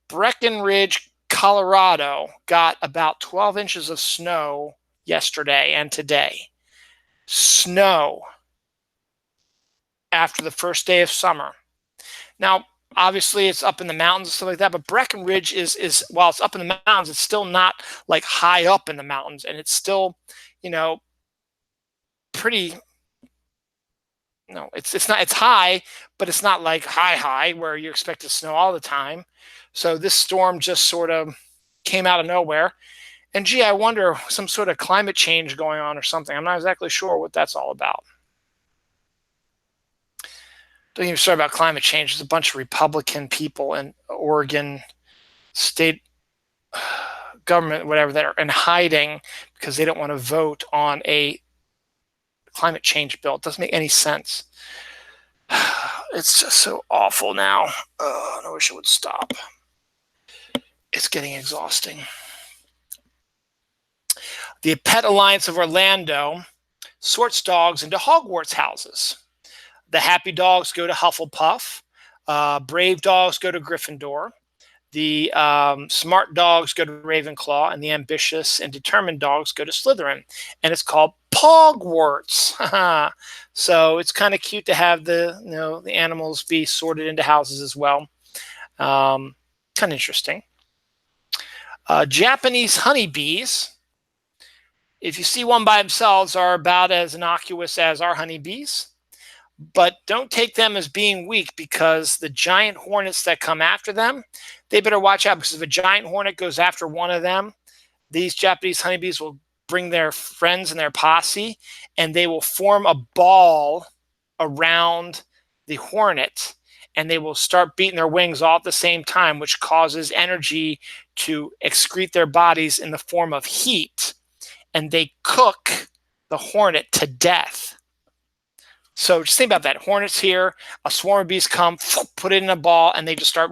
Breckenridge, Colorado got about 12 inches of snow yesterday and today. Snow after the first day of summer. Now, obviously, it's up in the mountains and stuff like that, but Breckenridge is while it's up in the mountains, it's still not like high up in the mountains, and it's still, pretty. No, it's not. It's high, but it's not like high where you expect to snow all the time. So this storm just sort of came out of nowhere. And gee, I wonder, some sort of climate change going on or something. I'm not exactly sure what that's all about. Don't even start about climate change. There's a bunch of Republican people in Oregon state government, whatever, that are in hiding because they don't want to vote on a climate change bill. It doesn't make any sense. It's just so awful now. I wish it would stop. It's getting exhausting. The Pet Alliance of Orlando sorts dogs into Hogwarts houses. The happy dogs go to Hufflepuff. Brave dogs go to Gryffindor. The smart dogs go to Ravenclaw, and the ambitious and determined dogs go to Slytherin. And it's called Pogwarts. So it's kind of cute to have the animals be sorted into houses as well. Kind of interesting. Japanese honeybees, if you see one by themselves, are about as innocuous as our honeybees. But don't take them as being weak, because the giant hornets that come after them, they better watch out, because if a giant hornet goes after one of them, these Japanese honeybees will bring their friends and their posse, and they will form a ball around the hornet, and they will start beating their wings all at the same time, which causes energy to excrete their bodies in the form of heat, and they cook the hornet to death. So just think about that. Hornets here, a swarm of bees come, put it in a ball, and they just start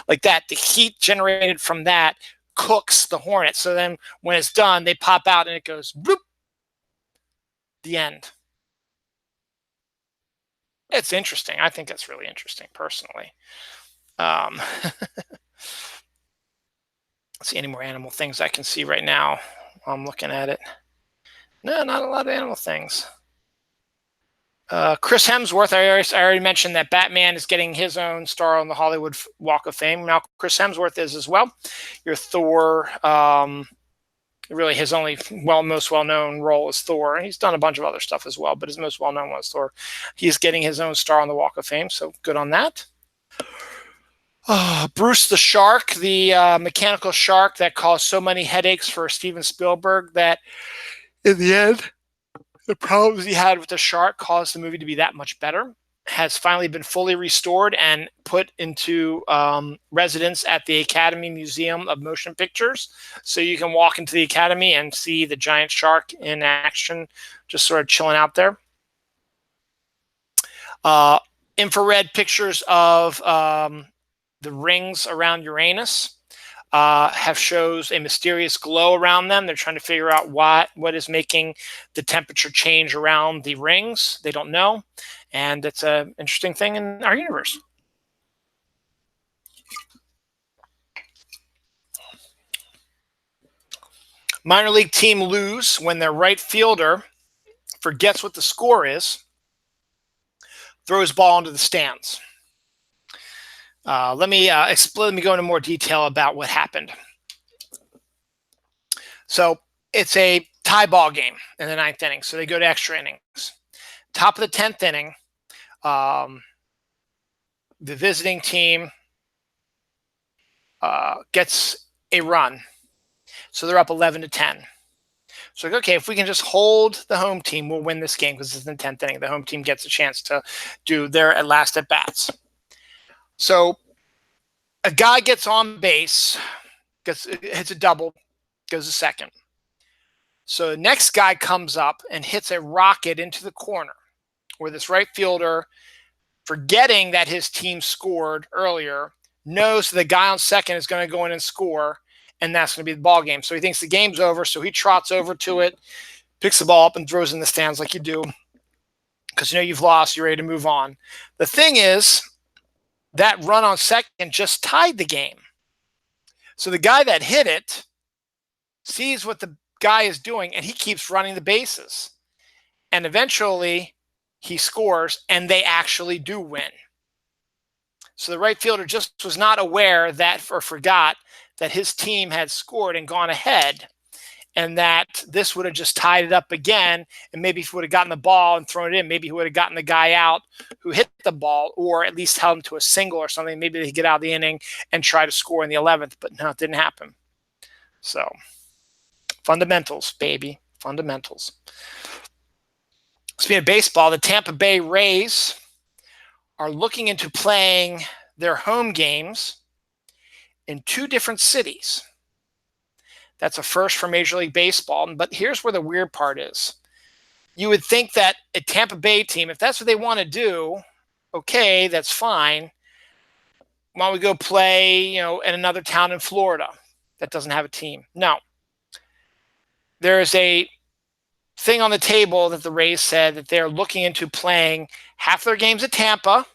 like that. The heat generated from that cooks the hornet. So then when it's done, they pop out and it goes bloop. The end. It's interesting. I think that's really interesting, personally. Let's see any more animal things I can see right now while I'm looking at it. No, not a lot of animal things. Chris Hemsworth, I already mentioned that Batman is getting his own star on the Hollywood Walk of Fame. Now Chris Hemsworth is as well. Your Thor, really his only most well-known role is Thor. He's done a bunch of other stuff as well, but his most well-known one is Thor. He's getting his own star on the Walk of Fame, so good on that. Bruce the Shark, the mechanical shark that caused so many headaches for Steven Spielberg that in the end, the problems he had with the shark caused the movie to be that much better, has finally been fully restored and put into residence at the Academy Museum of Motion Pictures. So you can walk into the Academy and see the giant shark in action, just sort of chilling out there. Infrared pictures of the rings around Uranus shows a mysterious glow around them. They're trying to figure out what is making the temperature change around the rings. They don't know. And it's an interesting thing in our universe. Minor league team lose when their right fielder forgets what the score is, throws ball into the stands. Let me go into more detail about what happened. So it's a tie ball game in the 9th inning. So they go to extra innings. Top of the 10th inning, the visiting team gets a run. So they're up 11-10. So like, okay, if we can just hold the home team, we'll win this game because it's in the 10th inning. The home team gets a chance to do their last at bats. So a guy gets on base, hits a double, goes to second. So the next guy comes up and hits a rocket into the corner where this right fielder, forgetting that his team scored earlier, knows the guy on second is going to go in and score, and that's going to be the ball game. So he thinks the game's over, so he trots over to it, picks the ball up, and throws it in the stands like you do because you know you've lost, you're ready to move on. The thing is, that run on second just tied the game. So the guy that hit it sees what the guy is doing, and he keeps running the bases. And eventually, he scores, and they actually do win. So the right fielder just was not aware that, or forgot that his team had scored and gone ahead, and that this would have just tied it up again. And maybe if he would have gotten the ball and thrown it in, maybe he would have gotten the guy out who hit the ball, or at least held him to a single or something. Maybe they get out of the inning and try to score in the 11th, but no, it didn't happen. So fundamentals, baby, fundamentals. Speaking of baseball, the Tampa Bay Rays are looking into playing their home games in 2 different cities. That's a first for Major League Baseball. But here's where the weird part is. You would think that a Tampa Bay team, if that's what they want to do, okay, that's fine. Why don't we go play, in another town in Florida that doesn't have a team? No. There is a thing on the table that the Rays said that they're looking into playing half their games at Tampa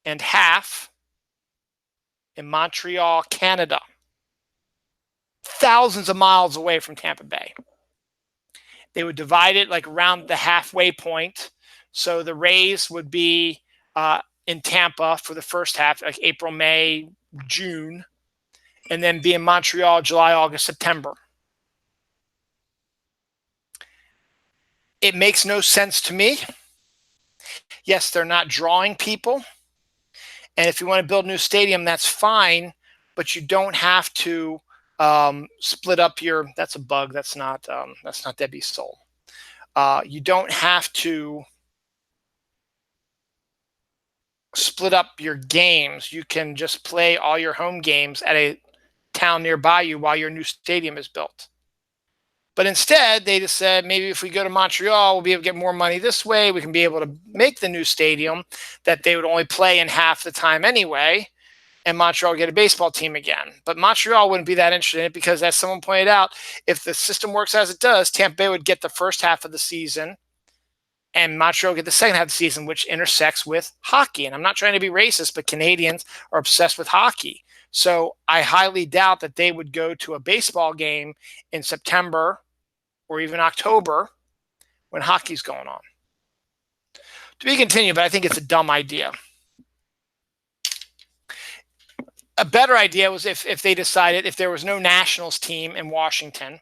and half in Montreal, Canada, thousands of miles away from Tampa Bay. They would divide it like around the halfway point. So the Rays would be in Tampa for the first half, like April, May, June, and then be in Montreal, July, August, September. It makes no sense to me. Yes, they're not drawing people. And if you want to build a new stadium, that's fine, but you don't have to split up your. That's a bug. That's not Debbie's soul. You don't have to split up your games. You can just play all your home games at a town nearby you while your new stadium is built. But instead, they just said, maybe if we go to Montreal, we'll be able to get more money this way. We can be able to make the new stadium that they would only play in half the time anyway, and Montreal get a baseball team again. But Montreal wouldn't be that interested in it because, as someone pointed out, if the system works as it does, Tampa Bay would get the first half of the season, and Montreal get the second half of the season, which intersects with hockey. And I'm not trying to be racist, but Canadians are obsessed with hockey. So I highly doubt that they would go to a baseball game in September or even October when hockey's going on. To be continued, but I think it's a dumb idea. A better idea was if they decided, if there was no Nationals team in Washington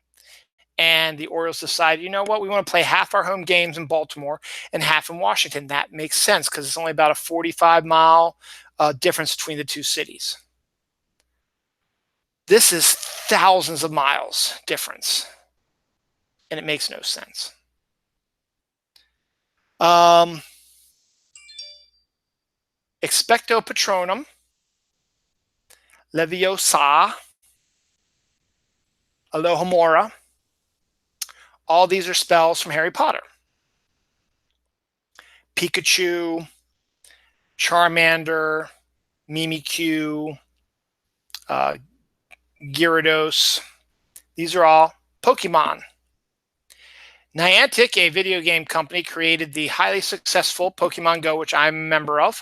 and the Orioles decided, you know what, we want to play half our home games in Baltimore and half in Washington. That makes sense because it's only about a 45-mile difference between the two cities. This is thousands of miles difference, and it makes no sense. Expecto Patronum, Leviosa, Alohomora. All these are spells from Harry Potter. Pikachu, Charmander, Mimikyu, Gyarados. These are all Pokemon. Niantic, a video game company, created the highly successful Pokemon Go, which I'm a member of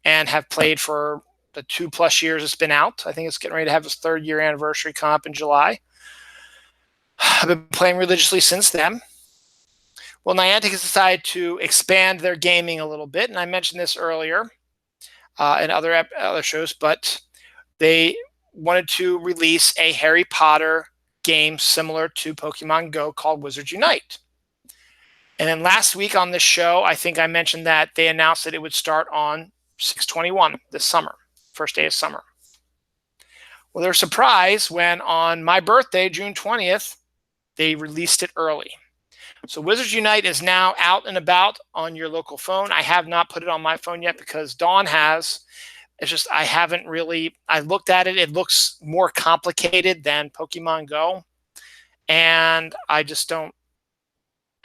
and have played for the 2+ years it's been out. I think it's getting ready to have its 3rd year anniversary come up in July. I've been playing religiously since then. Well, Niantic has decided to expand their gaming a little bit, and I mentioned this earlier in other shows, but they wanted to release a Harry Potter game similar to Pokemon Go called Wizards Unite. And then last week on this show, I think I mentioned that they announced that it would start on 6/21 this summer, first day of summer. Well, they're surprised when on my birthday, June 20th, they released it early. So Wizards Unite is now out and about on your local phone. I have not put it on my phone yet because Dawn has. It's just I haven't really. I looked at it. It looks more complicated than Pokemon Go, and I just don't.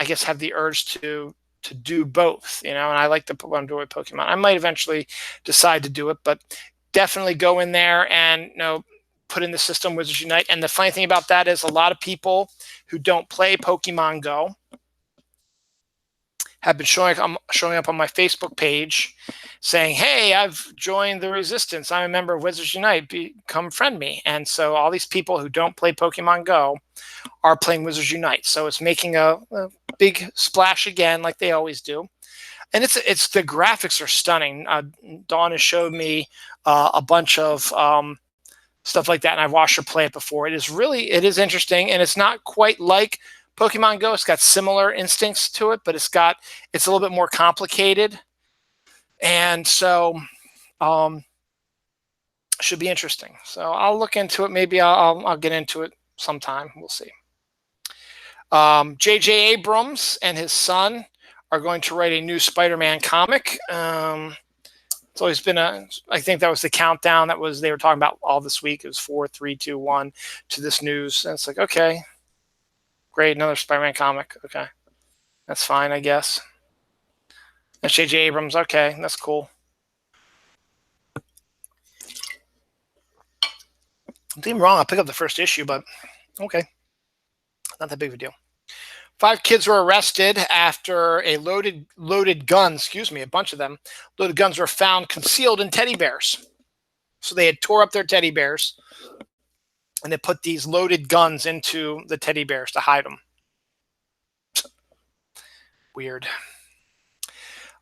I guess have the urge to do both, And I like to put what I'm doing with Pokemon. I might eventually decide to do it, but definitely go in there and put in the system Wizards Unite. And the funny thing about that is a lot of people who don't play Pokemon Go have been showing up on my Facebook page saying, hey, I've joined the resistance. I'm a member of Wizards Unite. Come friend me. And so all these people who don't play Pokemon Go are playing Wizards Unite. So it's making a big splash again like they always do. And it's the graphics are stunning. Dawn has showed me a bunch of stuff like that, and I've watched her play it before. It is interesting, and it's not quite like Pokemon Go. It's got similar instincts to it, but it's a little bit more complicated. And so should be interesting. So I'll look into it. Maybe I'll get into it sometime. We'll see. J.J. Abrams and his son are going to write a new Spider-Man comic. It's always been I think that was the countdown they were talking about all this week. It was 4, 3, 2, 1 to this news. And it's like, okay, great, another Spider-Man comic. Okay, that's fine, I guess. That's J.J. Abrams. Okay, that's cool. I'm thinking wrong. I'll pick up the first issue, but okay. Not that big of a deal. 5 kids were arrested after a loaded gun, a bunch of them, loaded guns were found concealed in teddy bears. So they had tore up their teddy bears, and they put these loaded guns into the teddy bears to hide them. Weird.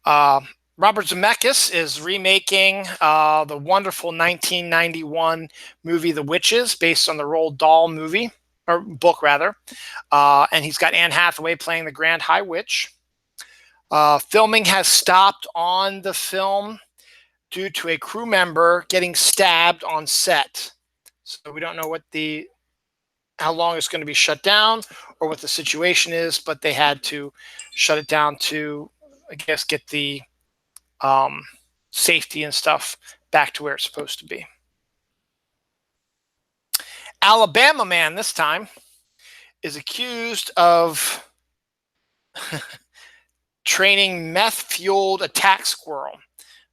Robert Zemeckis is remaking the wonderful 1991 movie The Witches, based on the Roald Dahl movie, or book rather. And he's got Anne Hathaway playing the Grand High Witch. Filming has stopped on the film due to a crew member getting stabbed on set. So we don't know how long it's going to be shut down or what the situation is, but they had to shut it down to, I guess, get the safety and stuff back to where it's supposed to be. Alabama man this time is accused of training meth-fueled attack squirrel.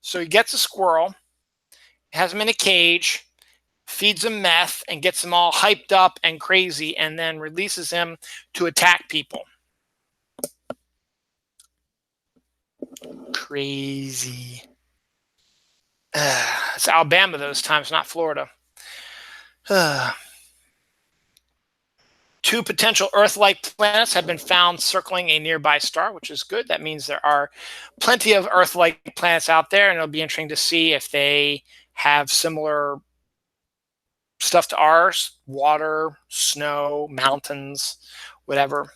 So he gets a squirrel, has him in a cage, feeds him meth, and gets him all hyped up and crazy, and then releases him to attack people. Crazy. It's Alabama those times, not Florida. 2 potential Earth-like planets have been found circling a nearby star, which is good. That means there are plenty of Earth-like planets out there, and it'll be interesting to see if they have similar stuff to ours: water, snow, mountains, whatever.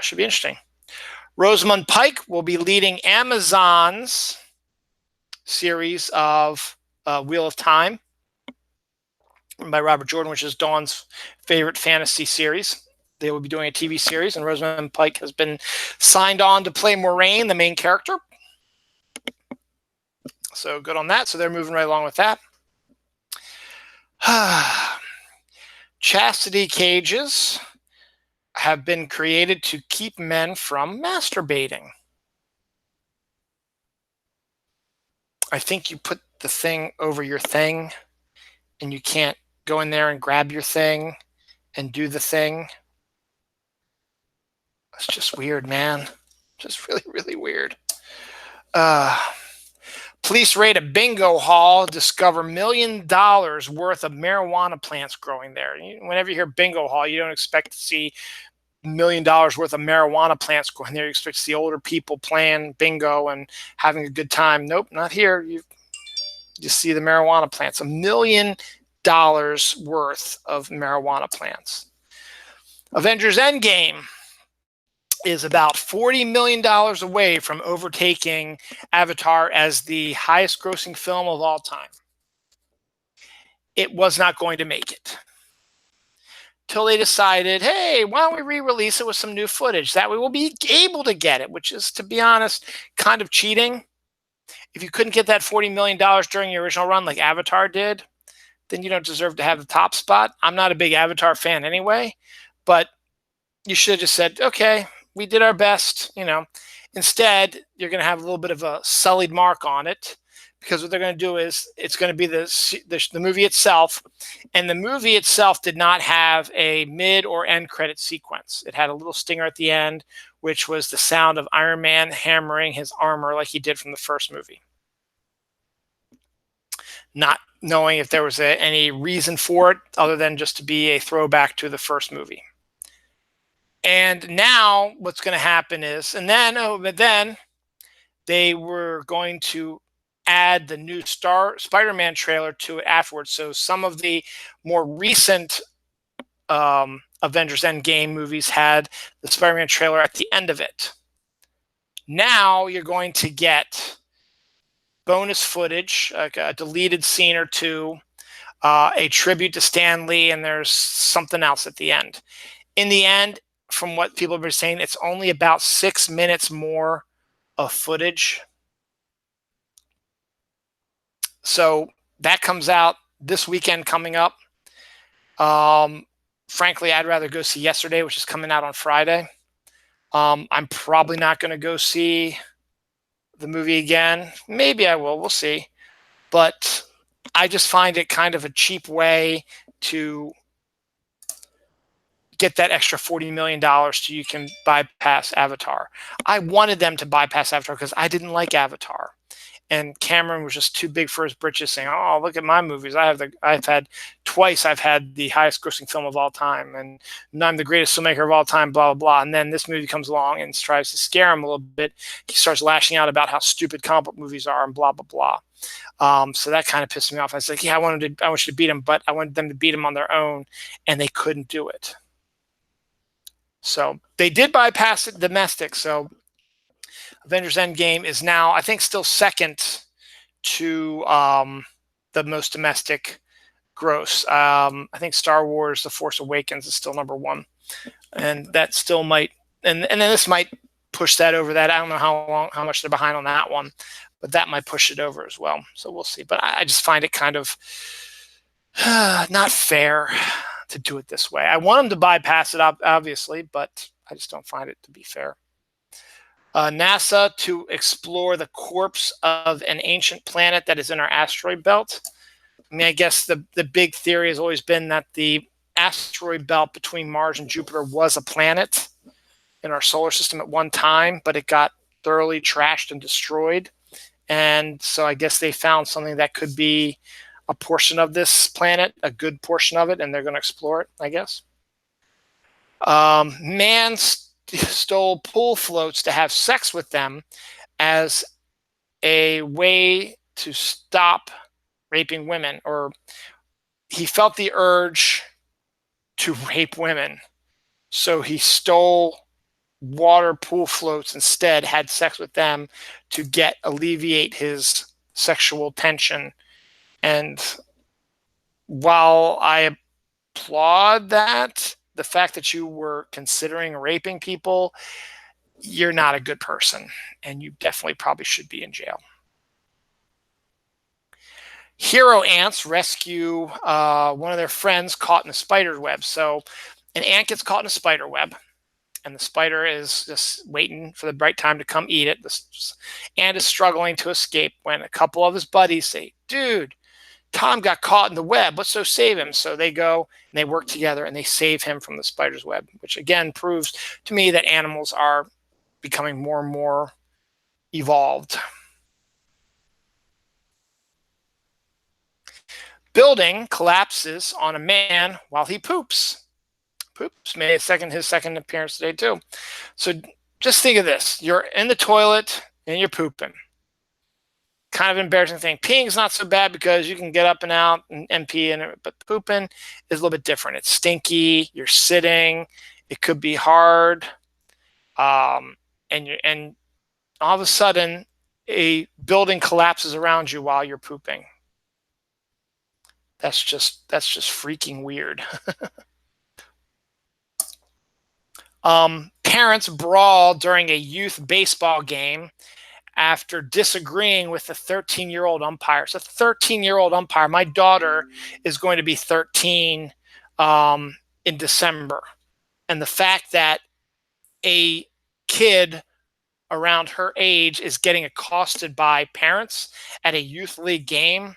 Should be interesting. Rosamund Pike will be leading Amazon's series of Wheel of Time by Robert Jordan, which is Dawn's favorite fantasy series. They will be doing a TV series, and Rosamund Pike has been signed on to play Moraine, the main character. So good on that. So they're moving right along with that. Chastity cages have been created to keep men from masturbating. I think you put the thing over your thing, and you can't go in there and grab your thing and do the thing. It's just weird, man. Just really, really weird. Police raid a bingo hall, discover $1 million worth of marijuana plants growing there. Whenever you hear bingo hall, you don't expect to see $1 million worth of marijuana plants going there. You expect to see older people playing bingo and having a good time. Nope, not here. You see the marijuana plants. $1 million worth of marijuana plants. Avengers Endgame is about $40 million away from overtaking Avatar as the highest grossing film of all time. It was not going to make it. Till they decided, hey, why don't we re-release it with some new footage? That way we'll be able to get it, which is, to be honest, kind of cheating. If you couldn't get that $40 million during your original run like Avatar did, then you don't deserve to have the top spot. I'm not a big Avatar fan anyway, but you should have just said, okay, we did our best. Instead, you're going to have a little bit of a sullied mark on it, because what they're going to do is it's going to be the movie itself, and the movie itself did not have a mid or end credit sequence. It had a little stinger at the end, which was the sound of Iron Man hammering his armor like he did from the first movie. Not knowing if there was any reason for it other than just to be a throwback to the first movie. And now what's going to happen is, but then they were going to add the new Spider-Man trailer to it afterwards. So some of the more recent Avengers Endgame movies had the Spider-Man trailer at the end of it. Now you're going to get bonus footage, like a deleted scene or two, a tribute to Stan Lee, and there's something else at the end. In the end, from what people have been saying, it's only about 6 minutes more of footage. So that comes out this weekend coming up. Frankly, I'd rather go see Yesterday, which is coming out on Friday. I'm probably not going to go see the movie again. Maybe I will. We'll see. But I just find it kind of a cheap way to get that extra $40 million so you can bypass Avatar. I wanted them to bypass Avatar because I didn't like Avatar. And Cameron was just too big for his britches, saying, "Oh, look at my movies. I've had the highest grossing film of all time, and I'm the greatest filmmaker of all time, blah, blah, blah." And then this movie comes along and tries to scare him a little bit. He starts lashing out about how stupid comic book movies are and blah, blah, blah. So that kind of pissed me off. I was like, yeah, I want you to beat him, but I wanted them to beat him on their own, and they couldn't do it. So they did bypass it domestic. So Avengers Endgame is now, I think, still second to the most domestic gross. I think Star Wars: The Force Awakens is still number one, and that still might, and then this might push that over that. I don't know how much they're behind on that one, but that might push it over as well. So we'll see. But I just find it kind of not fair to do it this way. I want them to bypass it, obviously, but I just don't find it to be fair. NASA to explore the corpse of an ancient planet that is in our asteroid belt. I mean, I guess the big theory has always been that the asteroid belt between Mars and Jupiter was a planet in our solar system at one time, but it got thoroughly trashed and destroyed. And so I guess they found something that could be a portion of this planet, a good portion of it, and they're going to explore it, I guess. Man stole pool floats to have sex with them as a way to stop raping women, or he felt the urge to rape women, so he stole water pool floats instead, had sex with them to alleviate his sexual tension. And while I applaud that, the fact that you were considering raping people, you're not a good person, and you definitely probably should be in jail. Hero ants rescue one of their friends caught in a spider web. So an ant gets caught in a spider web, and the spider is just waiting for the right time to come eat it. This ant is struggling to escape when a couple of his buddies say, "Dude, Tom got caught in the web. Let's go save him." So they go and they work together and they save him from the spider's web, which again proves to me that animals are becoming more and more evolved. Building collapses on a man while he poops. Made his second appearance today too. So just think of this. You're in the toilet and you're pooping. kind of embarrassing thing. Peeing's not so bad because you can get up and out and pee in it, but pooping is a little bit different. It's stinky. You're sitting. It could be hard, and all of a sudden, a building collapses around you while you're pooping. That's just freaking weird. Parents brawl during a youth baseball game after disagreeing with the 13-year-old umpire. So 13-year-old umpire. My daughter is going to be 13 in December. And the fact that a kid around her age is getting accosted by parents at a youth league game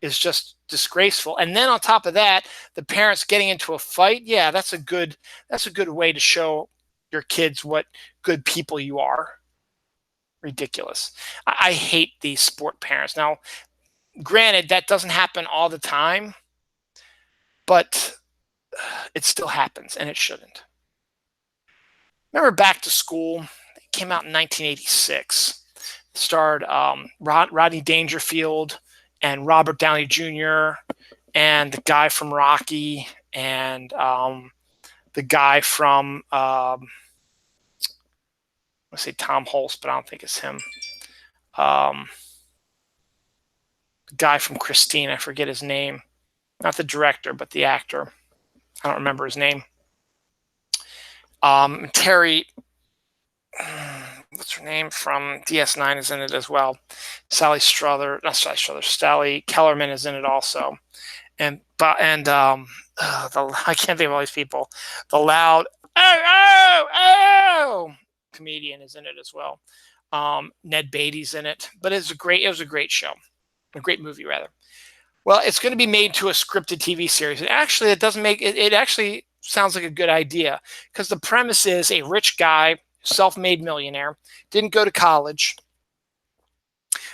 is just disgraceful. And then on top of that, the parents getting into a fight. Yeah, that's a good way to show your kids what good people you are. Ridiculous. I hate these sport parents. Now, granted, that doesn't happen all the time, but it still happens, and it shouldn't. Remember Back to School? It came out in 1986. It starred Rodney Dangerfield and Robert Downey Jr. and the guy from Rocky and the guy from let's say Tom Hulse, but I don't think it's him. The guy from Christine, I forget his name. Not the director, but the actor. I don't remember his name. Terry, what's her name from DS9 is in it as well. Sally Kellerman is in it also. I can't think of all these people. The loud oh comedian is in it as well. Ned Beatty's in it, but it was a great show, a great movie rather. Well, it's going to be made to a scripted TV series. And actually, it actually sounds like a good idea because the premise is a rich guy, self-made millionaire, didn't go to college,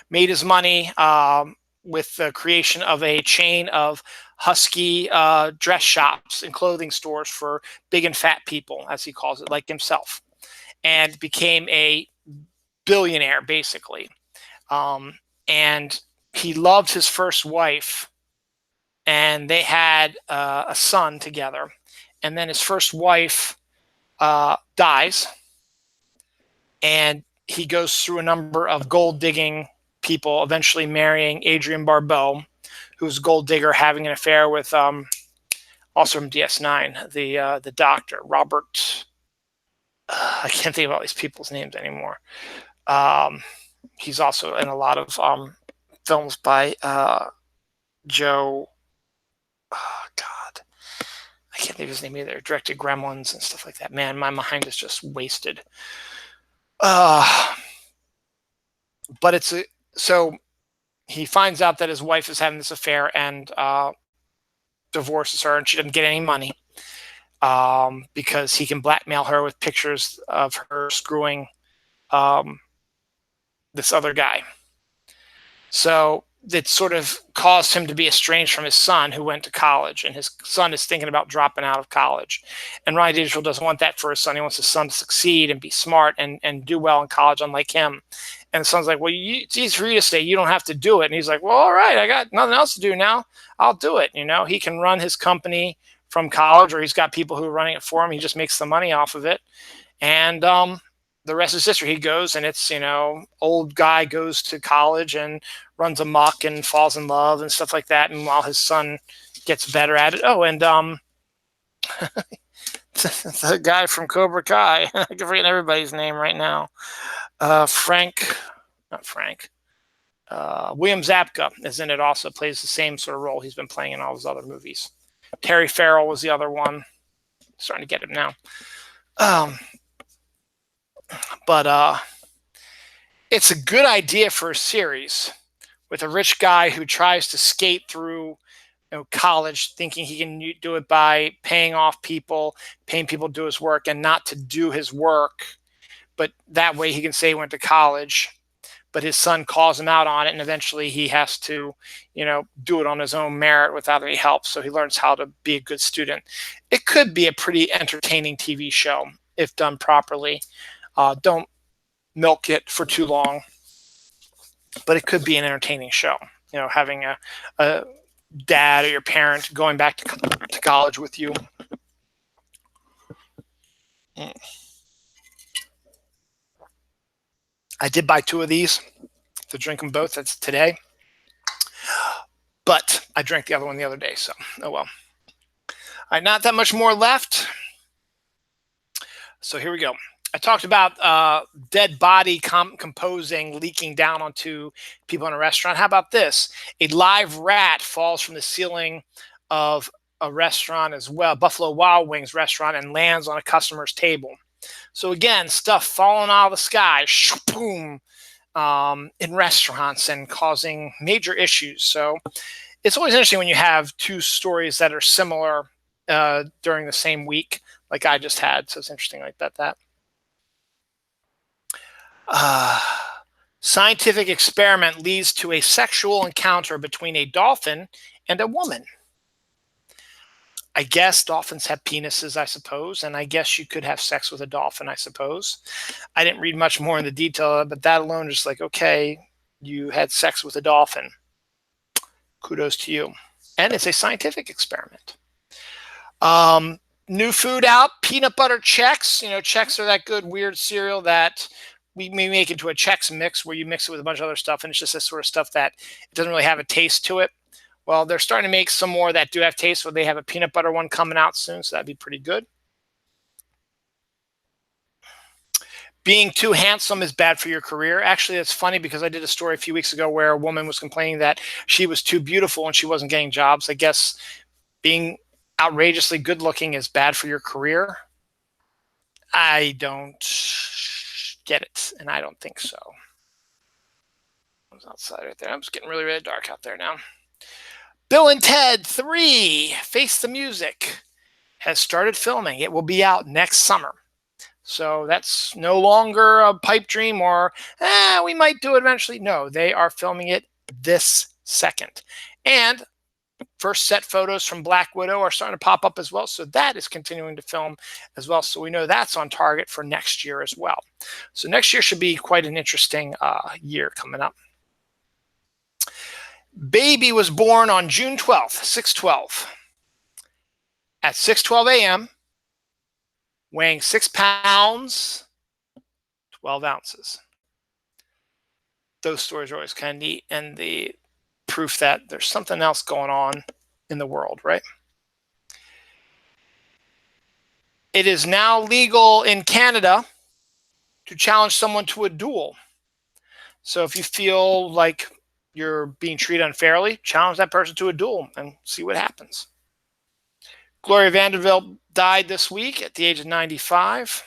made his money with the creation of a chain of husky dress shops and clothing stores for big and fat people, as he calls it, like himself, and became a billionaire, basically. And he loved his first wife, and they had a son together. And then his first wife dies, and he goes through a number of gold digging people, eventually marrying Adrienne Barbeau, who's a gold digger, having an affair with also from DS9, the doctor, Robert. I can't think of all these people's names anymore. He's also in a lot of films by Joe. Oh, God. I can't think of his name either. Directed Gremlins and stuff like that. Man, my mind is just wasted. But so he finds out that his wife is having this affair and divorces her, and she doesn't get any money because he can blackmail her with pictures of her screwing this other guy. So it sort of caused him to be estranged from his son, who went to college, and his son is thinking about dropping out of college. And Ryan Dangerfield doesn't want that for his son. He wants his son to succeed and be smart and do well in college, unlike him. And the son's like, well, it's easy for you to say, you don't have to do it. And he's like, well, all right, I got nothing else to do now. I'll do it. He can run his company from college, or he's got people who are running it for him. He just makes the money off of it. And the rest is history. He goes, and it's, old guy goes to college and runs amok and falls in love and stuff like that. And while his son gets better at it. Oh, and the guy from Cobra Kai, I can forget everybody's name right now. William Zabka is in it also, plays the same sort of role he's been playing in all his other movies. Terry Farrell was the other one. Starting to get him now. But it's a good idea for a series with a rich guy who tries to skate through college, thinking he can do it by paying off people, paying people to do his work, and not to do his work. But that way he can say he went to college, but his son calls him out on it, and eventually he has to, do it on his own merit without any help. So he learns how to be a good student. It could be a pretty entertaining TV show if done properly. Don't milk it for too long. but it could be an entertaining show. Having a dad or your parent going back to college with you. I did buy 2 of these to drink them both. That's today. But I drank the other one the other day, so oh well. All right, not that much more left. So here we go. I talked about dead body composing leaking down onto people in a restaurant. How about this? A live rat falls from the ceiling of a restaurant as well, Buffalo Wild Wings restaurant, and lands on a customer's table. So again, stuff falling out of the sky, boom, in restaurants and causing major issues. So it's always interesting when you have 2 stories that are similar during the same week, like I just had. So it's interesting like that. Scientific experiment leads to a sexual encounter between a dolphin and a woman. I guess dolphins have penises, I suppose, and I guess you could have sex with a dolphin, I suppose. I didn't read much more in the detail, but that alone is like, okay, you had sex with a dolphin. Kudos to you. And it's a scientific experiment. New food out, peanut butter Chex. Chex are that good, weird cereal that we make into a Chex mix where you mix it with a bunch of other stuff, and it's just this sort of stuff that it doesn't really have a taste to it. Well, they're starting to make some more that do have taste, so they have a peanut butter one coming out soon, so that'd be pretty good. Being too handsome is bad for your career. Actually, it's funny because I did a story a few weeks ago where a woman was complaining that she was too beautiful and she wasn't getting jobs. I guess being outrageously good looking is bad for your career. I don't get it, and I don't think so. I was outside right there. I'm just getting really, really dark out there now. Bill and Ted 3, Face the Music, has started filming. It will be out next summer. So that's no longer a pipe dream or, we might do it eventually. No, they are filming it this second. And first set photos from Black Widow are starting to pop up as well. So that is continuing to film as well. So we know that's on target for next year as well. So next year should be quite an interesting year coming up. Baby was born on June 12th, 6/12. At 6:12 a.m., weighing 6 pounds, 12 ounces. Those stories are always kind of neat, and the proof that there's something else going on in the world, right? It is now legal in Canada to challenge someone to a duel. So if you feel like you're being treated unfairly, challenge that person to a duel and see what happens. Gloria Vanderbilt died this week at the age of 95.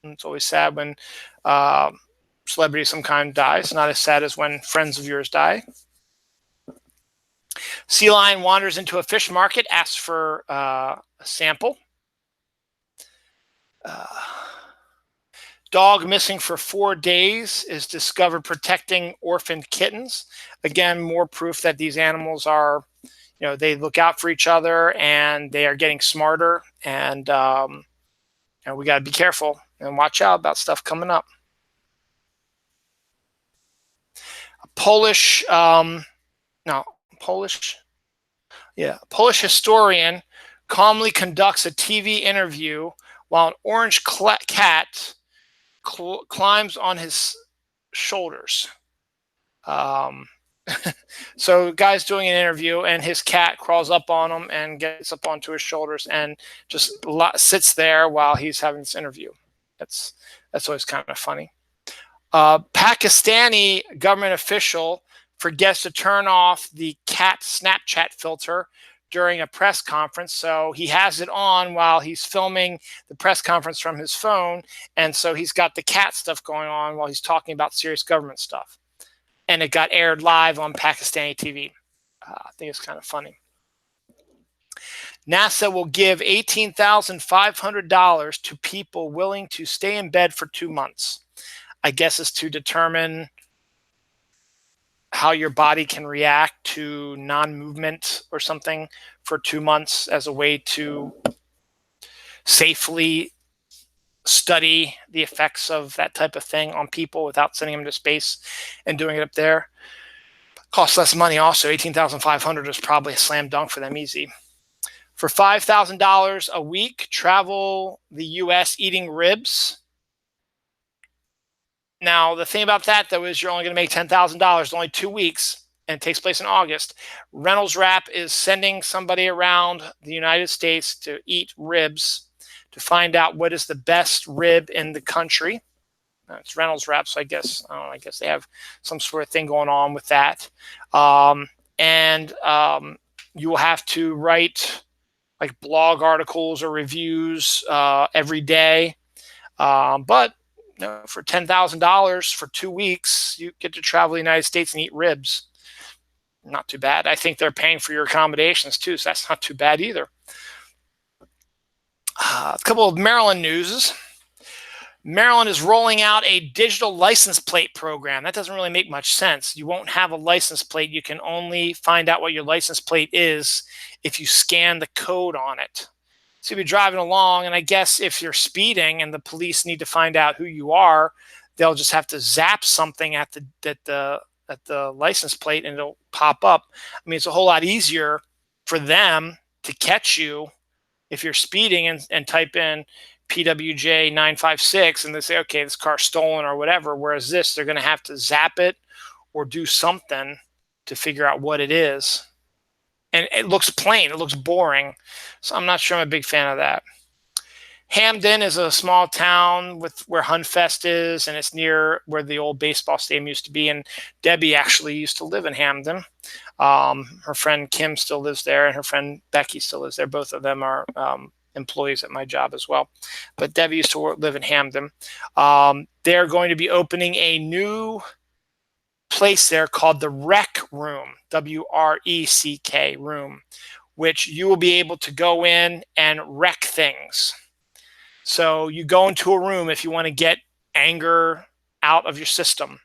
And it's always sad when celebrity of some kind dies. Not as sad as when friends of yours die. Sea lion wanders into a fish market, asks for a sample. Dog missing for 4 days is discovered protecting orphaned kittens. Again, more proof that these animals are, they look out for each other and they are getting smarter. And we got to be careful and watch out about stuff coming up. A Polish historian calmly conducts a TV interview while an orange cat climbs on his shoulders. So guy's doing an interview and his cat crawls up on him and gets up onto his shoulders and just sits there while he's having this interview. That's always kind of funny. Pakistani government official forgets to turn off the cat Snapchat filter during a press conference. So he has it on while he's filming the press conference from his phone. And so he's got the cat stuff going on while he's talking about serious government stuff. And it got aired live on Pakistani TV. I think it's kind of funny. NASA will give $18,500 to people willing to stay in bed for 2 months. I guess it's to determine how your body can react to non-movement or something for 2 months as a way to safely study the effects of that type of thing on people without sending them to space and doing it up there. Costs less money also. $18,500 is probably a slam dunk for them, easy. For $5,000 a week, travel the U.S. eating ribs. Now, the thing about that, though, is you're only going to make $10,000, only 2 weeks, and it takes place in August. Reynolds Wrap is sending somebody around the United States to eat ribs to find out what is the best rib in the country. It's Reynolds Wrap, so I guess they have some sort of thing going on with that. You will have to write like blog articles or reviews every day. But for $10,000 for 2 weeks, you get to travel the United States and eat ribs. Not too bad. I think they're paying for your accommodations too, so that's not too bad either. A couple of Maryland news. Maryland is rolling out a digital license plate program. That doesn't really make much sense. You won't have a license plate. You can only find out what your license plate is if you scan the code on it. So you'll be driving along, and I guess if you're speeding and the police need to find out who you are, they'll just have to zap something at the license plate, and it'll pop up. I mean, it's a whole lot easier for them to catch you if you're speeding and type in PWJ 956 and they say, okay, this car's stolen or whatever. Whereas this, they're going to have to zap it or do something to figure out what it is. And it looks plain. It looks boring. So I'm not sure I'm a big fan of that. Hamden is a small town where Hunfest is, and it's near where the old baseball stadium used to be. And Debbie actually used to live in Hamden. Her friend Kim still lives there, and her friend Becky still lives there. Both of them are employees at my job as well. But Debbie used to live in Hamden. They're going to be opening a new place there called the Rec Room, W-R-E-C-K room, which you will be able to go in and wreck things. So you go into a room if you want to get anger out of your system.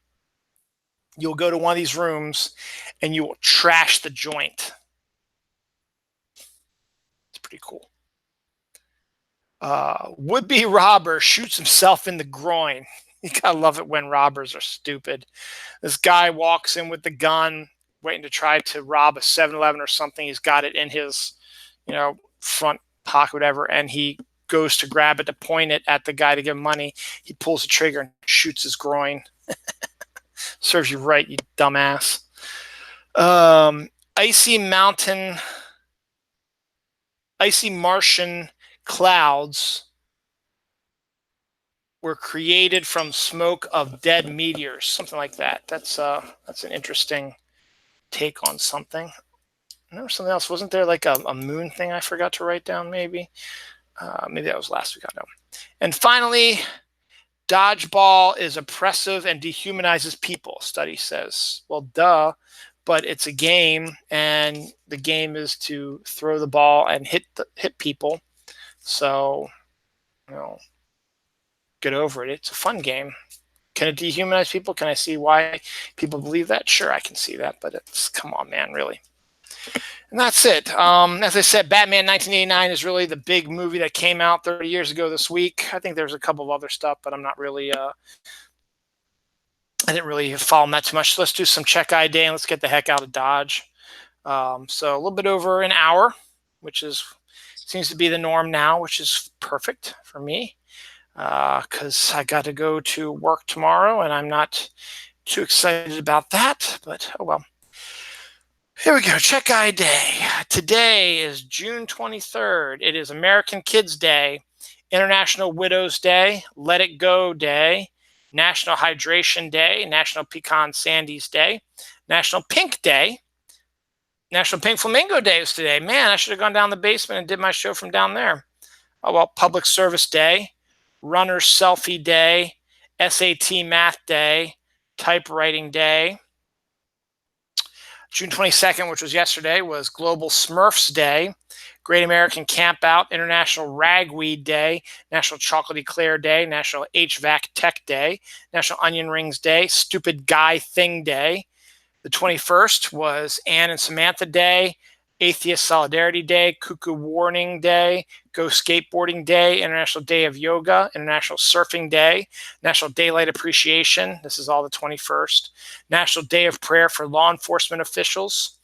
You'll go to one of these rooms and you will trash the joint. It's pretty cool. Would-be robber shoots himself in the groin. You gotta love it when robbers are stupid. This guy walks in with the gun, waiting to try to rob a 7-Eleven or something. He's got it in his, front pocket, whatever, and he goes to grab it to point it at the guy to give him money. He pulls the trigger and shoots his groin. Serves you right, you dumbass. Icy Martian clouds were created from smoke of dead meteors, something like that. That's an interesting take on something. And there was something else. Wasn't there like a moon thing I forgot to write down? Maybe that was last week. I don't know. And finally, dodgeball is oppressive and dehumanizes people, study says. Well, duh, but it's a game, and the game is to throw the ball and hit people. So, get over it. It's a fun game. Can it dehumanize people? Can I see why people believe that? Sure, I can see that, but come on, man, really. And that's it. As I said, Batman 1989 is really the big movie that came out 30 years ago this week. I think there's a couple of other stuff, but I'm not really, I didn't really follow that too much. So let's do some check eye day and let's get the heck out of Dodge. So a little bit over an hour, which seems to be the norm now, which is perfect for me. Because I got to go to work tomorrow, and I'm not too excited about that, but oh well. Here we go, Check Eye Day. Today is June 23rd. It is American Kids Day, International Widows Day, Let It Go Day, National Hydration Day, National Pecan Sandies Day, National Pink Day, National Pink Flamingo Day is today. Man, I should have gone down the basement and did my show from down there. Oh well, Public Service Day, Runner's Selfie Day, SAT Math Day, Typewriting Day. June 22nd, which was yesterday, was Global Smurfs Day, Great American Campout, International Ragweed Day, National Chocolate Eclair Day, National HVAC Tech Day, National Onion Rings Day, Stupid Guy Thing Day. The 21st was Anne and Samantha Day, Atheist Solidarity Day, Cuckoo Warning Day, Go Skateboarding Day, International Day of Yoga, International Surfing Day, National Daylight Appreciation. This is all the 21st. National Day of Prayer for Law Enforcement Officials.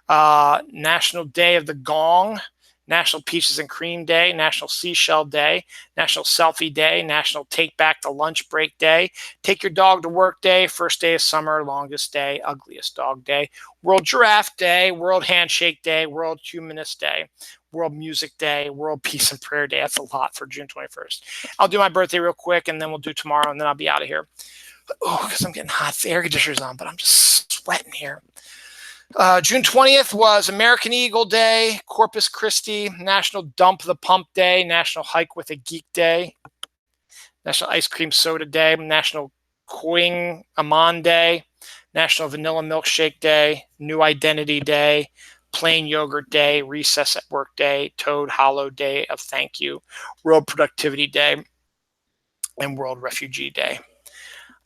National Day of the Gong. National Peaches and Cream Day, National Seashell Day, National Selfie Day, National Take Back the Lunch Break Day, Take Your Dog to Work Day, First Day of Summer, Longest Day, Ugliest Dog Day, World Giraffe Day, World Handshake Day, World Humanist Day, World Music Day, World Peace and Prayer Day. That's a lot for June 21st. I'll do my birthday real quick, and then we'll do tomorrow, and then I'll be out of here. Oh, because I'm getting hot. The air conditioner's on, but I'm just sweating here. June 20th was American Eagle Day, Corpus Christi, National Dump the Pump Day, National Hike with a Geek Day, National Ice Cream Soda Day, National Quing Amon Day, National Vanilla Milkshake Day, New Identity Day, Plain Yogurt Day, Recess at Work Day, Toad Hollow Day of Thank You, World Productivity Day, and World Refugee Day.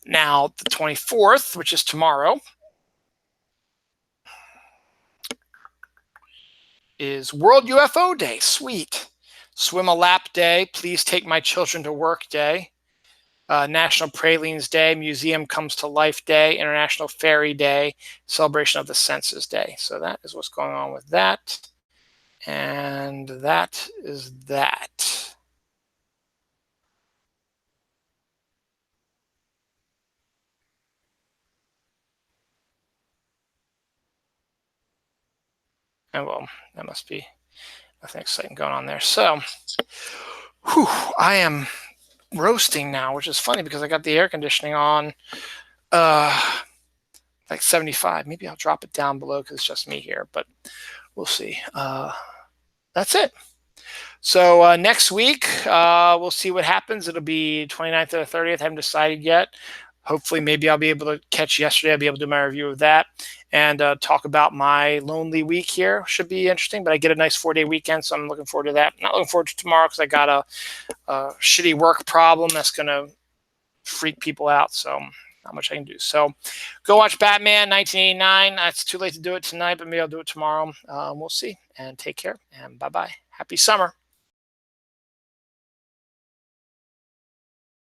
Now, the 24th, which is tomorrow, is World UFO Day. Sweet. Swim a Lap Day. Please Take My Children to Work Day. National Pralines Day. Museum Comes to Life Day. International Fairy Day. Celebration of the Senses Day. So that is what's going on with that. And that is that. And well, that must be nothing exciting going on there. So, I am roasting now, which is funny because I got the air conditioning on like 75. Maybe I'll drop it down below because it's just me here, but we'll see. That's it. So next week, we'll see what happens. It'll be 29th or 30th. I haven't decided yet. Hopefully, maybe I'll be able to catch yesterday. I'll be able to do my review of that and talk about my lonely week here. Should be interesting, but I get a nice 4-day weekend, so I'm looking forward to that. Not looking forward to tomorrow because I got a shitty work problem that's going to freak people out, so not much I can do. So go watch Batman 1989. It's too late to do it tonight, but maybe I'll do it tomorrow. We'll see, and take care, and bye-bye. Happy summer.